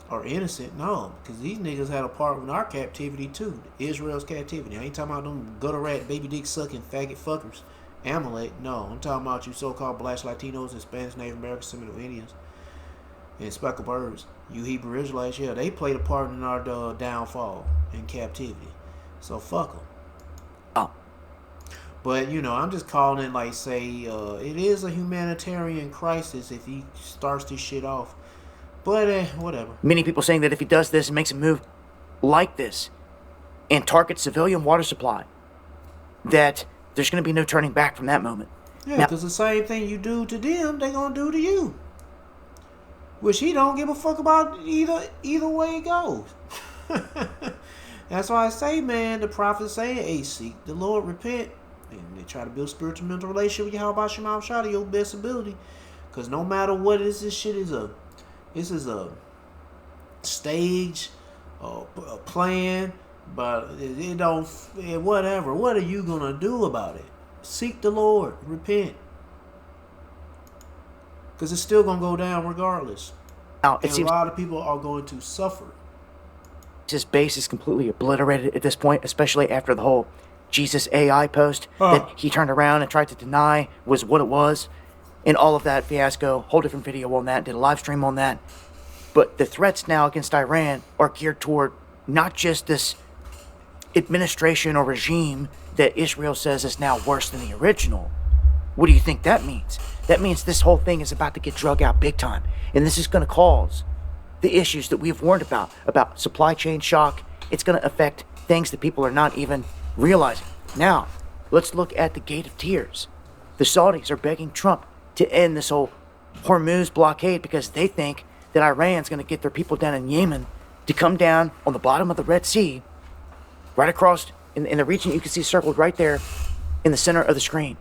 are innocent. No, because these niggas had a part in our captivity, too. Israel's captivity. I ain't talking about them gutter rat, baby dick sucking, faggot fuckers. Amalek, no. I'm talking about you so-called black Latinos, Hispanics, Native Americans, Seminole Indians, and speckled birds. You Hebrew Israelites, yeah, they played a part in our downfall and captivity. So fuck them. Oh. But, I'm just calling it like, say, it is a humanitarian crisis if he starts this shit off. But, whatever. Many people saying that if he does this and makes a move like this and targets civilian water supply, that there's going to be no turning back from that moment. Yeah, because the same thing you do to them, they going to do to you. Which he don't give a fuck about either way it goes. That's why I say, man, the prophets say, hey, seek the Lord, repent. And they try to build spiritual mental relationship with Yahweh Shema Shah to your best ability. Because no matter what it is, this is a stage, a plan, but it don't, whatever. What are you going to do about it? Seek the Lord, repent. Because it's still going to go down regardless. Now, and a lot of people are going to suffer. His base is completely obliterated at this point, especially after the whole Jesus AI post that he turned around and tried to deny was what it was. And all of that fiasco, whole different video on that, did a live stream on that. But the threats now against Iran are geared toward not just this administration or regime that Israel says is now worse than the original. What do you think that means? That means this whole thing is about to get drug out big time. And this is going to cause the issues that we've warned about supply chain shock. It's going to affect things that people are not even realizing. Now, let's look at the Gate of Tears. The Saudis are begging Trump to end this whole Hormuz blockade because they think that Iran's going to get their people down in Yemen to come down on the bottom of the Red Sea, right across in the region you can see circled right there in the center of the screen.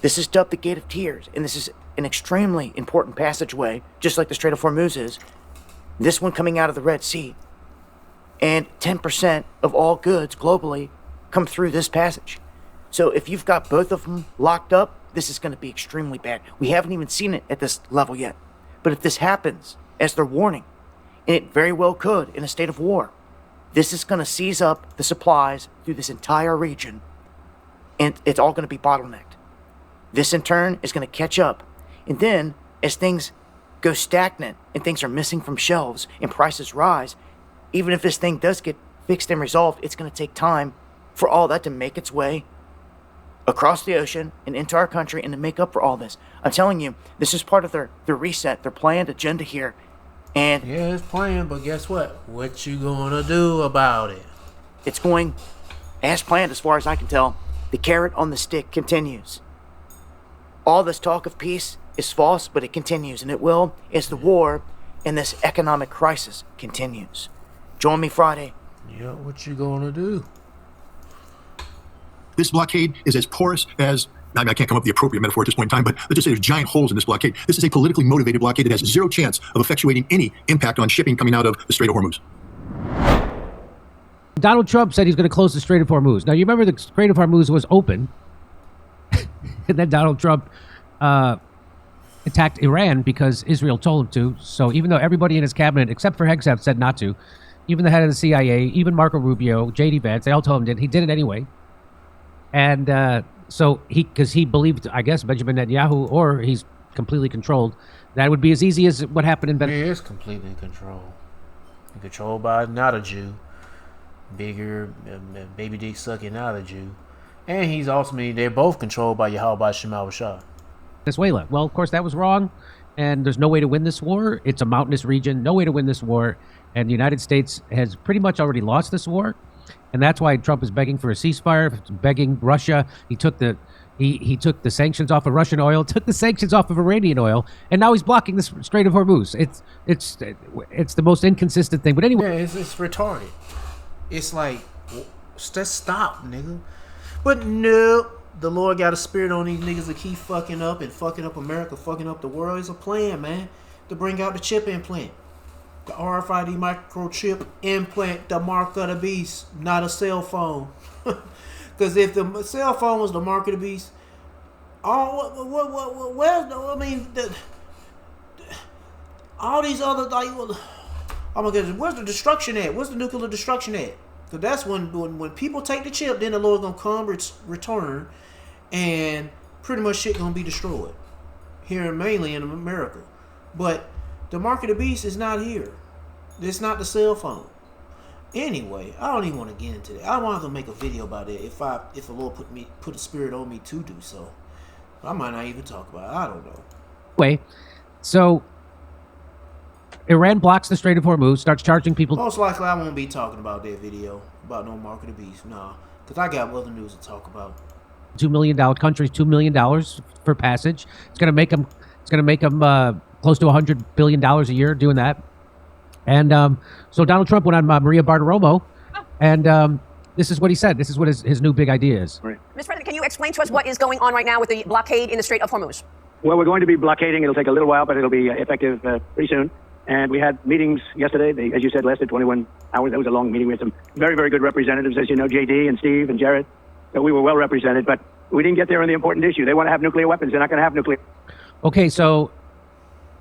This is dubbed the Gate of Tears, and this is an extremely important passageway, just like the Strait of Hormuz is. This one coming out of the Red Sea. And 10% of all goods globally come through this passage. So if you've got both of them locked up, this is going to be extremely bad. We haven't even seen it at this level yet. But if this happens, as they're warning, and it very well could in a state of war, this is going to seize up the supplies through this entire region, and it's all going to be bottlenecked. This in turn is going to catch up. And then, as things go stagnant and things are missing from shelves and prices rise, even if this thing does get fixed and resolved, it's going to take time for all that to make its way across the ocean and into our country and to make up for all this. I'm telling you, this is part of their reset, their planned agenda here. And yeah, it's planned, but guess what? What you gonna do about it? It's going as planned as far as I can tell. The carrot on the stick continues. All this talk of peace is false, but it continues, and it will as the war and this economic crisis continues. Join me Friday. Yeah, what you gonna do? This blockade is as porous as, I can't come up with the appropriate metaphor at this point in time, but let's just say there's giant holes in this blockade. This is a politically motivated blockade that has zero chance of effectuating any impact on shipping coming out of the Strait of Hormuz. Donald Trump said he's going to close the Strait of Hormuz. Now, you remember the Strait of Hormuz was open, and then Donald Trump attacked Iran because Israel told him to. So even though everybody in his cabinet, except for Hegseth, said not to, even the head of the CIA, even Marco Rubio, J.D. Vance, they all told him he did it anyway. And so because he believed, I guess, Benjamin Netanyahu, or he's completely controlled, that would be as easy as what happened in Venezuela. He is completely controlled. Controlled by not a Jew. Bigger, baby dick sucking not a Jew. And he's ultimately, they're both controlled by Yahweh Shemal Rashad. Venezuela. Well, of course, that was wrong. And there's no way to win this war. It's a mountainous region. No way to win this war. And the United States has pretty much already lost this war. And that's why Trump is begging for a ceasefire, begging Russia. He took the sanctions off of Russian oil, took the sanctions off of Iranian oil, and now he's blocking the Strait of Hormuz. It's the most inconsistent thing. But anyway, yeah, it's retarded. It's like, just stop, nigga. But no, the Lord got a spirit on these niggas to keep fucking up America, fucking up the world. It's a plan, man, to bring out the chip implant. The RFID microchip implant, the mark of the beast, not a cell phone. Because if the cell phone was the mark of the beast, all these other, like, oh my goodness, where's the destruction at? Where's the nuclear destruction at? Because that's when people take the chip, then the Lord's gonna come return, and pretty much shit gonna be destroyed here, mainly in America. But the mark of the beast is not here. It's not the cell phone. Anyway, I don't even want to get into that. I want to make a video about it if the Lord put a spirit on me to do so. I might not even talk about it. I don't know. Anyway, so Iran blocks the Strait of Hormuz, starts charging people. Most likely, I won't be talking about that video about no mark of the beast. Nah, because I got other news to talk about. $2 million countries, $2 million for passage. It's going to make them. It's going to make them close to $100 billion a year doing that. And so Donald Trump went on Maria Bartiromo, and this is what he said. This is what his new big idea is. Right. Mr. President, can you explain to us what is going on right now with the blockade in the Strait of Hormuz? Well, we're going to be blockading. It'll take a little while, but it'll be effective pretty soon. And we had meetings yesterday. They, as you said, lasted 21 hours. That was a long meeting. We had some very, very good representatives, as you know, JD and Steve and Jared. So we were well represented, but we didn't get there on the important issue. They want to have nuclear weapons. They're not going to have nuclear. Okay, so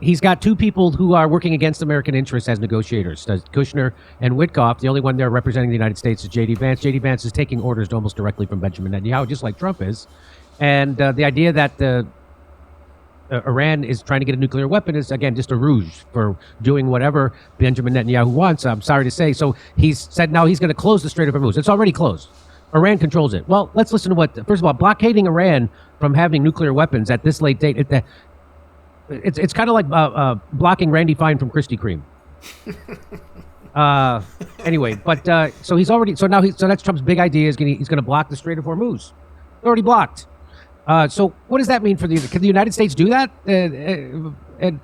he's got two people who are working against American interests as negotiators, Kushner and Witkoff. The only one there representing the United States is J.D. Vance. J.D. Vance is taking orders almost directly from Benjamin Netanyahu, just like Trump is. And the idea that Iran is trying to get a nuclear weapon is, again, just a ruse for doing whatever Benjamin Netanyahu wants, I'm sorry to say. So he's said now he's going to close the Strait of Hormuz. It's already closed. Iran controls it. Well, let's listen to what, first of all, blockading Iran from having nuclear weapons at this late date, it's kind of like blocking Randy Fine from Krispy Kreme. Anyway, but so he's already, so that's Trump's big idea, is he's going to block the Strait of Hormuz. Already blocked. So what does that mean can the United States do that? And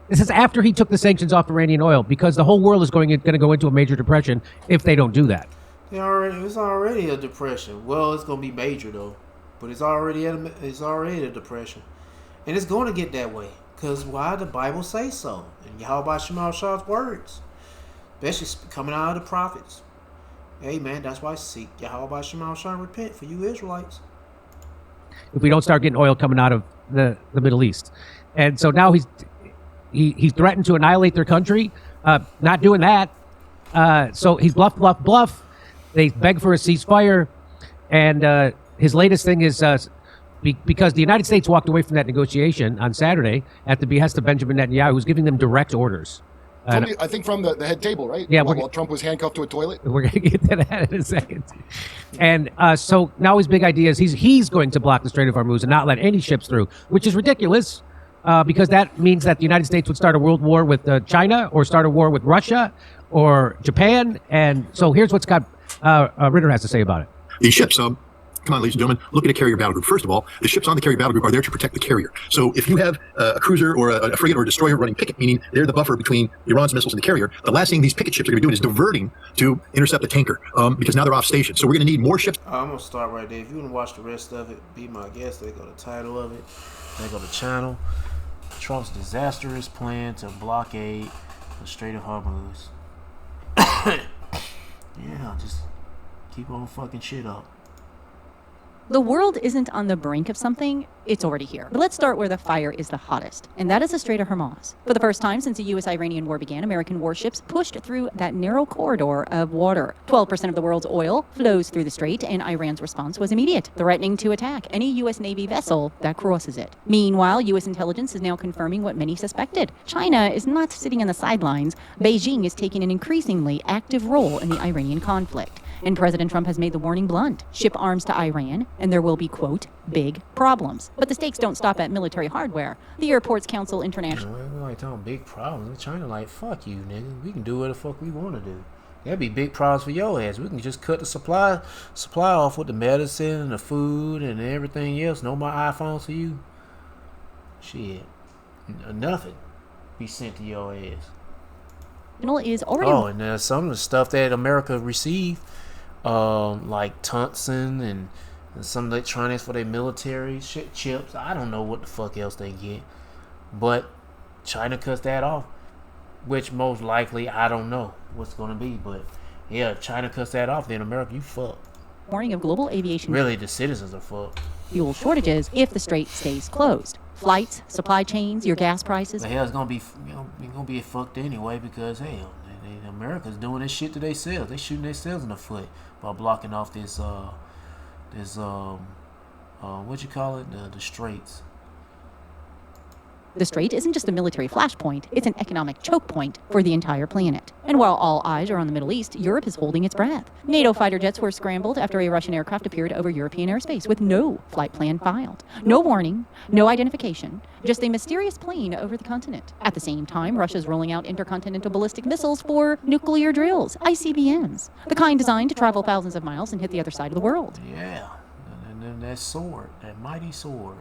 this is after he took the sanctions off Iranian oil, because the whole world is going to go into a major depression if they don't do that. It's already a depression. Well, it's going to be major, though. but it's already at a depression, and it's going to get that way. Cause why? The Bible say so, and Yahweh Shema Shah's words, especially coming out of the prophets. Hey man, that's why seek Yahweh Shema Shah and repent for you Israelites. If we don't start getting oil coming out of the Middle East, and so now he's threatened to annihilate their country. Not doing that. So he's bluff. They beg for a ceasefire, and his latest thing is because the United States walked away from that negotiation on Saturday at the behest of Benjamin Netanyahu, who's giving them direct orders. I think from the head table, right? Yeah, while Trump was handcuffed to a toilet. We're going to get to that in a second. And so now his big idea is he's going to block the Strait of Hormuz and not let any ships through, which is ridiculous because that means that the United States would start a world war with China or start a war with Russia or Japan. And so here's what Scott Ritter has to say about it. These ships, come on, ladies and gentlemen, look at a carrier battle group. First of all, the ships on the carrier battle group are there to protect the carrier. So if you have a cruiser or a frigate or a destroyer running picket, meaning they're the buffer between Iran's missiles and the carrier, the last thing these picket ships are going to be doing is diverting to intercept a tanker because now they're off station. So we're going to need more ships. I'm going to start right there. If you want to watch the rest of it, be my guest. They go to the title of it. They go to channel. Trump's disastrous plan to blockade the Strait of Hormuz. Yeah, just keep on fucking shit up. The world isn't on the brink of something, it's already here. But let's start where the fire is the hottest, and that is the Strait of Hormuz. For the first time since the U.S.-Iranian war began, American warships pushed through that narrow corridor of water. 12% of the world's oil flows through the strait, and Iran's response was immediate, threatening to attack any U.S. Navy vessel that crosses it. Meanwhile, U.S. intelligence is now confirming what many suspected. China is not sitting on the sidelines. Beijing is taking an increasingly active role in the Iranian conflict. And President Trump has made the warning blunt. Ship arms to Iran, and there will be, quote, big problems. But the stakes don't stop at military hardware. The Airports Council International... We're like talking big problems. China like, fuck you, nigga. We can do what the fuck we want to do. That'd be big problems for your ass. We can just cut the supply off with the medicine and the food and everything else. No more iPhones for you. Shit. Nothing be sent to your ass. is already... Oh, and some of the stuff that America received, like tungsten and some electronics for their military, shit, chips. I don't know what the fuck else they get. But China cuts that off, which most likely, I don't know what's going to be. But yeah, if China cuts that off, then America, you fucked. Warning of global aviation... Really, the citizens are fucked. ...fuel shortages if the strait stays closed. Flights, supply chains, your gas prices... The hell's going to be, gonna be fucked anyway because, hell, America's doing this shit to themselves. They shooting themselves in the foot by blocking off this what you call it, the straits. The strait isn't just a military flashpoint, it's an economic choke point for the entire planet. And while all eyes are on the Middle East, Europe is holding its breath. NATO fighter jets were scrambled after a Russian aircraft appeared over European airspace with no flight plan filed. No warning, no identification, just a mysterious plane over the continent. At the same time, Russia's rolling out intercontinental ballistic missiles for nuclear drills, ICBMs, the kind designed to travel thousands of miles and hit the other side of the world. Yeah, and then that sword, that mighty sword.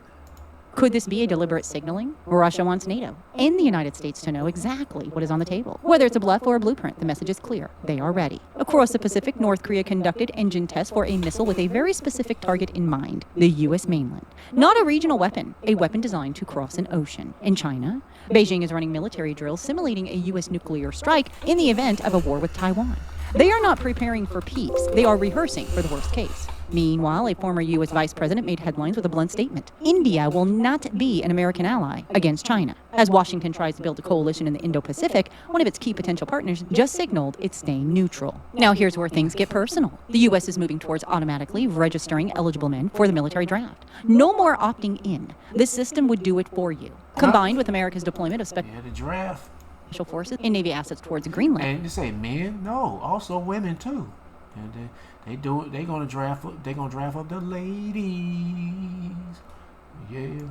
Could this be a deliberate signaling? Russia wants NATO and the United States to know exactly what is on the table. Whether it's a bluff or a blueprint, the message is clear. They are ready. Across the Pacific, North Korea conducted engine tests for a missile with a very specific target in mind, the U.S. mainland. Not a regional weapon, a weapon designed to cross an ocean. In China, Beijing is running military drills simulating a U.S. nuclear strike in the event of a war with Taiwan. They are not preparing for peace. They are rehearsing for the worst case. Meanwhile, a former U.S. vice president made headlines with a blunt statement. India will not be an American ally against China. As Washington tries to build a coalition in the Indo-Pacific, one of its key potential partners just signaled it's staying neutral. Now here's where things get personal. The U.S. is moving towards automatically registering eligible men for the military draft. No more opting in. This system would do it for you. Combined with America's deployment of the draft. Special forces and Navy assets towards Greenland. And you say men? No, also women too. And they do it. They're gonna draft up the ladies. Yeah.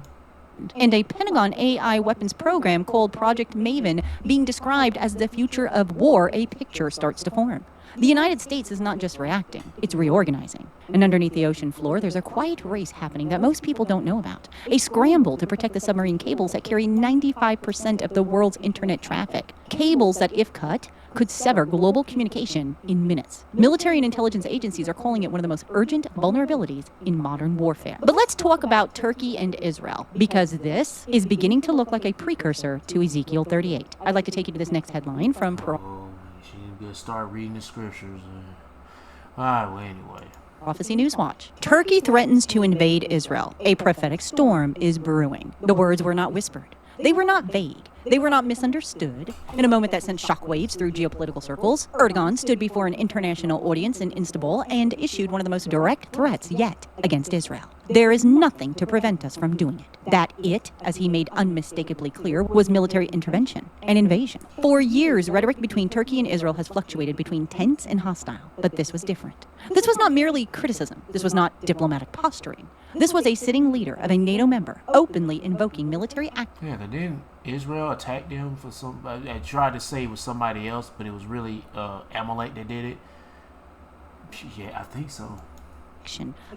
And a Pentagon AI weapons program called Project Maven being described as the future of war, a picture starts to form. The United States is not just reacting, it's reorganizing. And underneath the ocean floor, there's a quiet race happening that most people don't know about. A scramble to protect the submarine cables that carry 95% of the world's internet traffic. Cables that, if cut, could sever global communication in minutes. Military and intelligence agencies are calling it one of the most urgent vulnerabilities in modern warfare. But let's talk about Turkey and Israel, because this is beginning to look like a precursor to Ezekiel 38. I'd like to take you to this next headline from She gonna start reading the scriptures. Alright, well, anyway. Prophecy Newswatch. Turkey threatens to invade Israel. A prophetic storm is brewing. The words were not whispered. They were not vague. They were not misunderstood. In a moment that sent shockwaves through geopolitical circles, Erdogan stood before an international audience in Istanbul and issued one of the most direct threats yet against Israel. There is nothing to prevent us from doing it. That it, as he made unmistakably clear, was military intervention and invasion. For years, rhetoric between Turkey and Israel has fluctuated between tense and hostile, but this was different. This was not merely criticism. This was not diplomatic posturing. This was a sitting leader of a NATO member openly invoking military act. Yeah, but didn't Israel attack them for some? I tried to say it was somebody else, but it was really Amalek that did it. Yeah, I think so.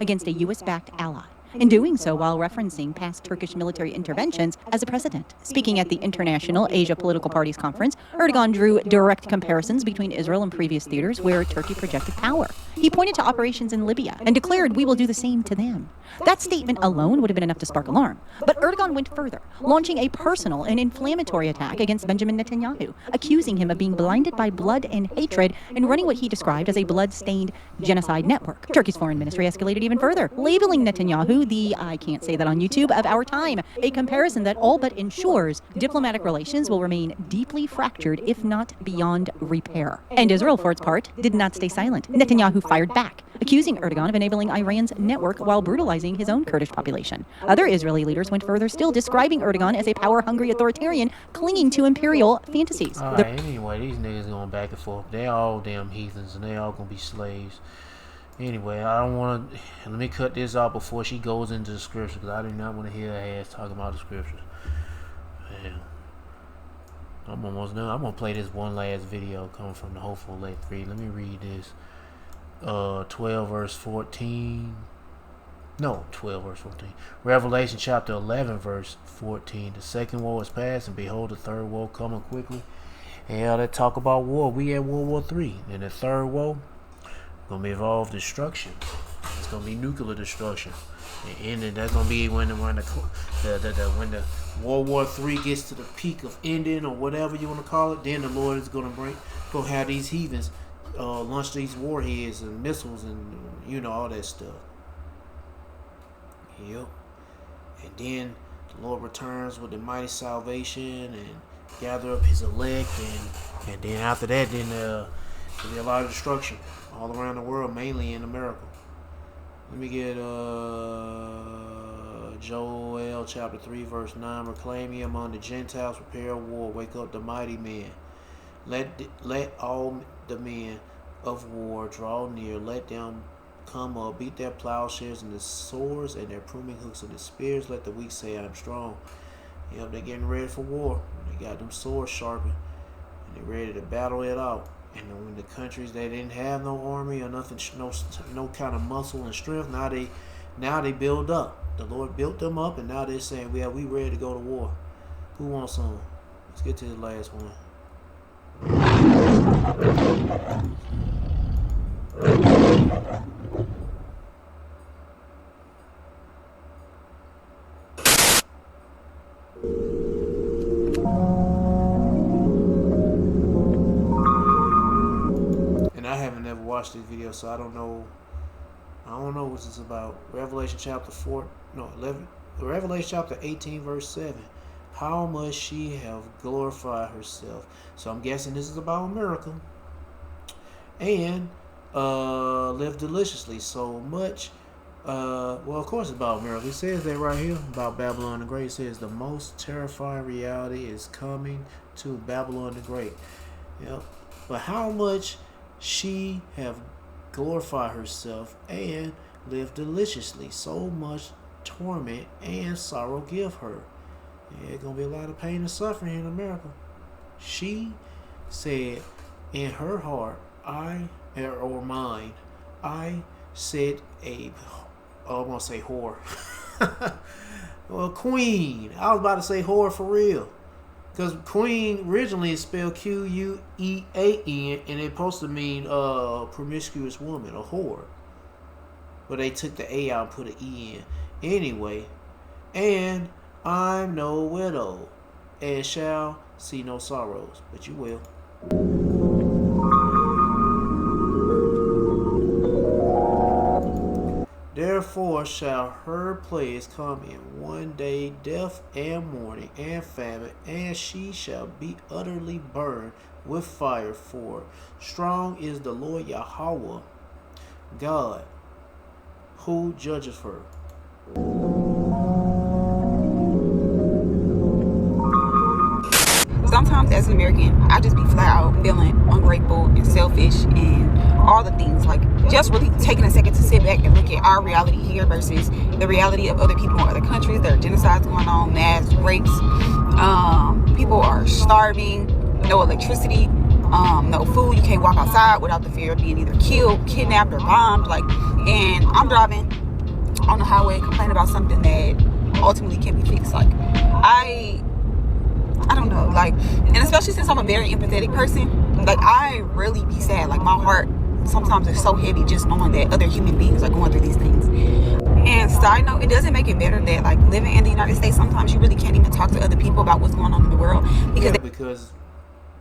Against a U.S.-backed ally. In doing so while referencing past Turkish military interventions as a precedent. Speaking at the International Asia Political Parties Conference, Erdogan drew direct comparisons between Israel and previous theaters where Turkey projected power. He pointed to operations in Libya and declared, "We will do the same to them." That statement alone would have been enough to spark alarm. But Erdogan went further, launching a personal and inflammatory attack against Benjamin Netanyahu, accusing him of being blinded by blood and hatred and running what he described as a blood-stained genocide network. Turkey's foreign ministry escalated even further, labeling Netanyahu the, I can't say that on YouTube, of our time, a comparison that all but ensures diplomatic relations will remain deeply fractured, if not beyond repair. And Israel, for its part, did not stay silent. Netanyahu fired back, accusing Erdogan of enabling Iran's network while brutalizing his own Kurdish population. Other Israeli leaders went further still, describing Erdogan as a power-hungry authoritarian clinging to imperial fantasies. Alright, anyway, these niggas going back and forth. They all damn heathens, and they all gonna be slaves. Anyway, I don't want to. Let me cut this out before she goes into the scripture, because I do not want to hear her ass talking about the scriptures. Man, I'm almost done. I'm gonna play this one last video coming from the Hopeful Elect 3. Let me read this. 12 verse 14. No, 12 verse 14. Revelation chapter 11 verse 14. The second woe is past, and behold, the third woe coming quickly. Hell, they talk about war. We at World War III. And the third woe gonna be involved destruction. It's gonna be nuclear destruction, and then that's gonna be when the World War III gets to the peak of ending, or whatever you want to call it. Then the Lord is gonna have these heathens launch these warheads and missiles and all that stuff. Yep. And then the Lord returns with the mighty salvation and gather up His elect, and then after that, then there'll be a lot of destruction all around the world, mainly in America. Let me get Joel chapter 3 verse 9. Proclaim ye among the Gentiles, prepare a war, wake up the mighty men. Let all the men of war draw near, let them come up, beat their plowshares and the swords and their pruning hooks and the spears. Let the weak say, I am strong. Yep, they're getting ready for war. They got them swords sharpened, and they're ready to battle it out. And when the countries that didn't have no army or nothing, no kind of muscle and strength, now they build up. The Lord built them up, and now they're saying, "Well, we ready to go to war." Who wants some? Let's get to the last one. And I haven't ever watched this video, so I don't know what this is about. Revelation chapter 11. Revelation chapter 18 verse 7. How much she have glorified herself. So I'm guessing this is about America. And live deliciously so much. Well, of course it's about America. It says that right here about Babylon the Great. It says the most terrifying reality is coming to Babylon the Great. Yep. But how much she have glorified herself and lived deliciously, so much torment and sorrow give her. Yeah, it's gonna be a lot of pain and suffering in America. She said in her heart, mine. I said I'm gonna say whore. Well, queen. I was about to say whore for real. Because queen originally is spelled Quean, and it's supposed to mean promiscuous woman, a whore. But they took the A out and put an E in. Anyway, and I'm no widow, and shall see no sorrows, but you will. Therefore shall her plagues come in one day, death and mourning and famine, and she shall be utterly burned with fire, for strong is the Lord Yahweh, God, who judgeth her. Sometimes as an American, I just be flat out feeling ungrateful and selfish and all the things. Like, just really taking a second to sit back and look at our reality here versus the reality of other people in other countries. There are genocides going on, mass rapes. People are starving, no electricity, no food. You can't walk outside without the fear of being either killed, kidnapped, or bombed. Like, and I'm driving on the highway complaining about something that ultimately can be fixed. Like, I don't know, like, and especially since I'm a very empathetic person, like, I really be sad. Like, my heart sometimes is so heavy just knowing that other human beings are going through these things. And side note, it doesn't make it better that, like, living in the United States, sometimes you really can't even talk to other people about what's going on in the world because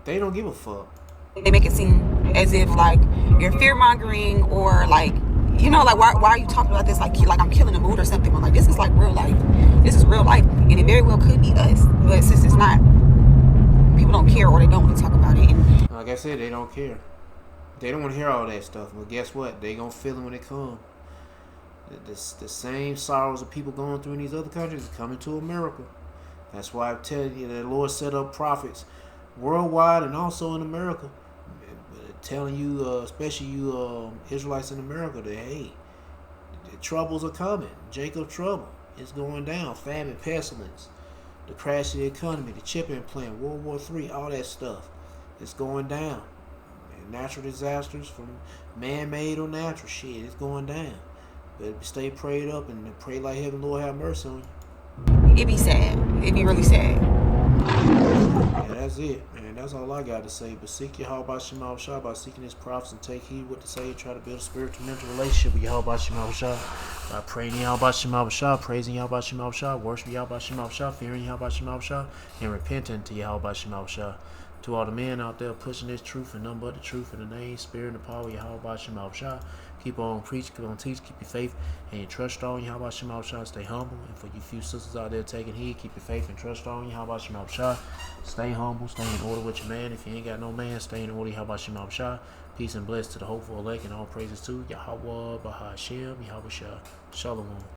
they don't give a fuck. They make it seem as if, like, you're fear-mongering or, like, you know, like, why are you talking about this like I'm killing a mood or something? But, like, this is, like, real life. This is real life, and it very well could be us, but since it's not, people don't care or they don't want to talk about it. And like I said, they don't care. They don't want to hear all that stuff. But guess what? They gonna feel it when it comes. The same sorrows of people going through in these other countries is coming to America. That's why I tell you, the Lord set up prophets worldwide and also in America, telling you, especially you Israelites in America, that hey, the troubles are coming. Jacob's trouble is going down. Famine, pestilence, the crash of the economy, the chip implant, World War III, all that stuff. It's going down. And natural disasters, from man-made or natural shit, it's going down. But stay prayed up and pray like heaven, Lord, have mercy on you. it'd be sad. It'd be really sad. Yeah, that's it, man. That's all I got to say. But seek Yahweh Shema Shah by seeking his prophets and take heed what to say. Try to build a spiritual mental relationship with Yahweh Shema Shah by praying Yahweh Shema Shah, praising Yahweh Shema Shah, worshiping Yahweh Shema Shah, fearing Yahweh Shema Shah, and repenting to Yahweh Shema Shah. To all the men out there pushing this truth and nothing but the truth in the name, spirit, and the power of Yahweh Shema Shah. Keep on preach, keep on teach, keep your faith and your trust strong. Yahweh Shema Shah, stay humble. And for you few sisters out there taking heed, keep your faith and trust strong. Yahweh Shema Shah, stay humble, stay in order with your man. If you ain't got no man, stay in order. Yahweh Shema Shah. Peace and bless to the hopeful elect and all praises to Yahweh Bahashem, Yahweh Shah. Shalom.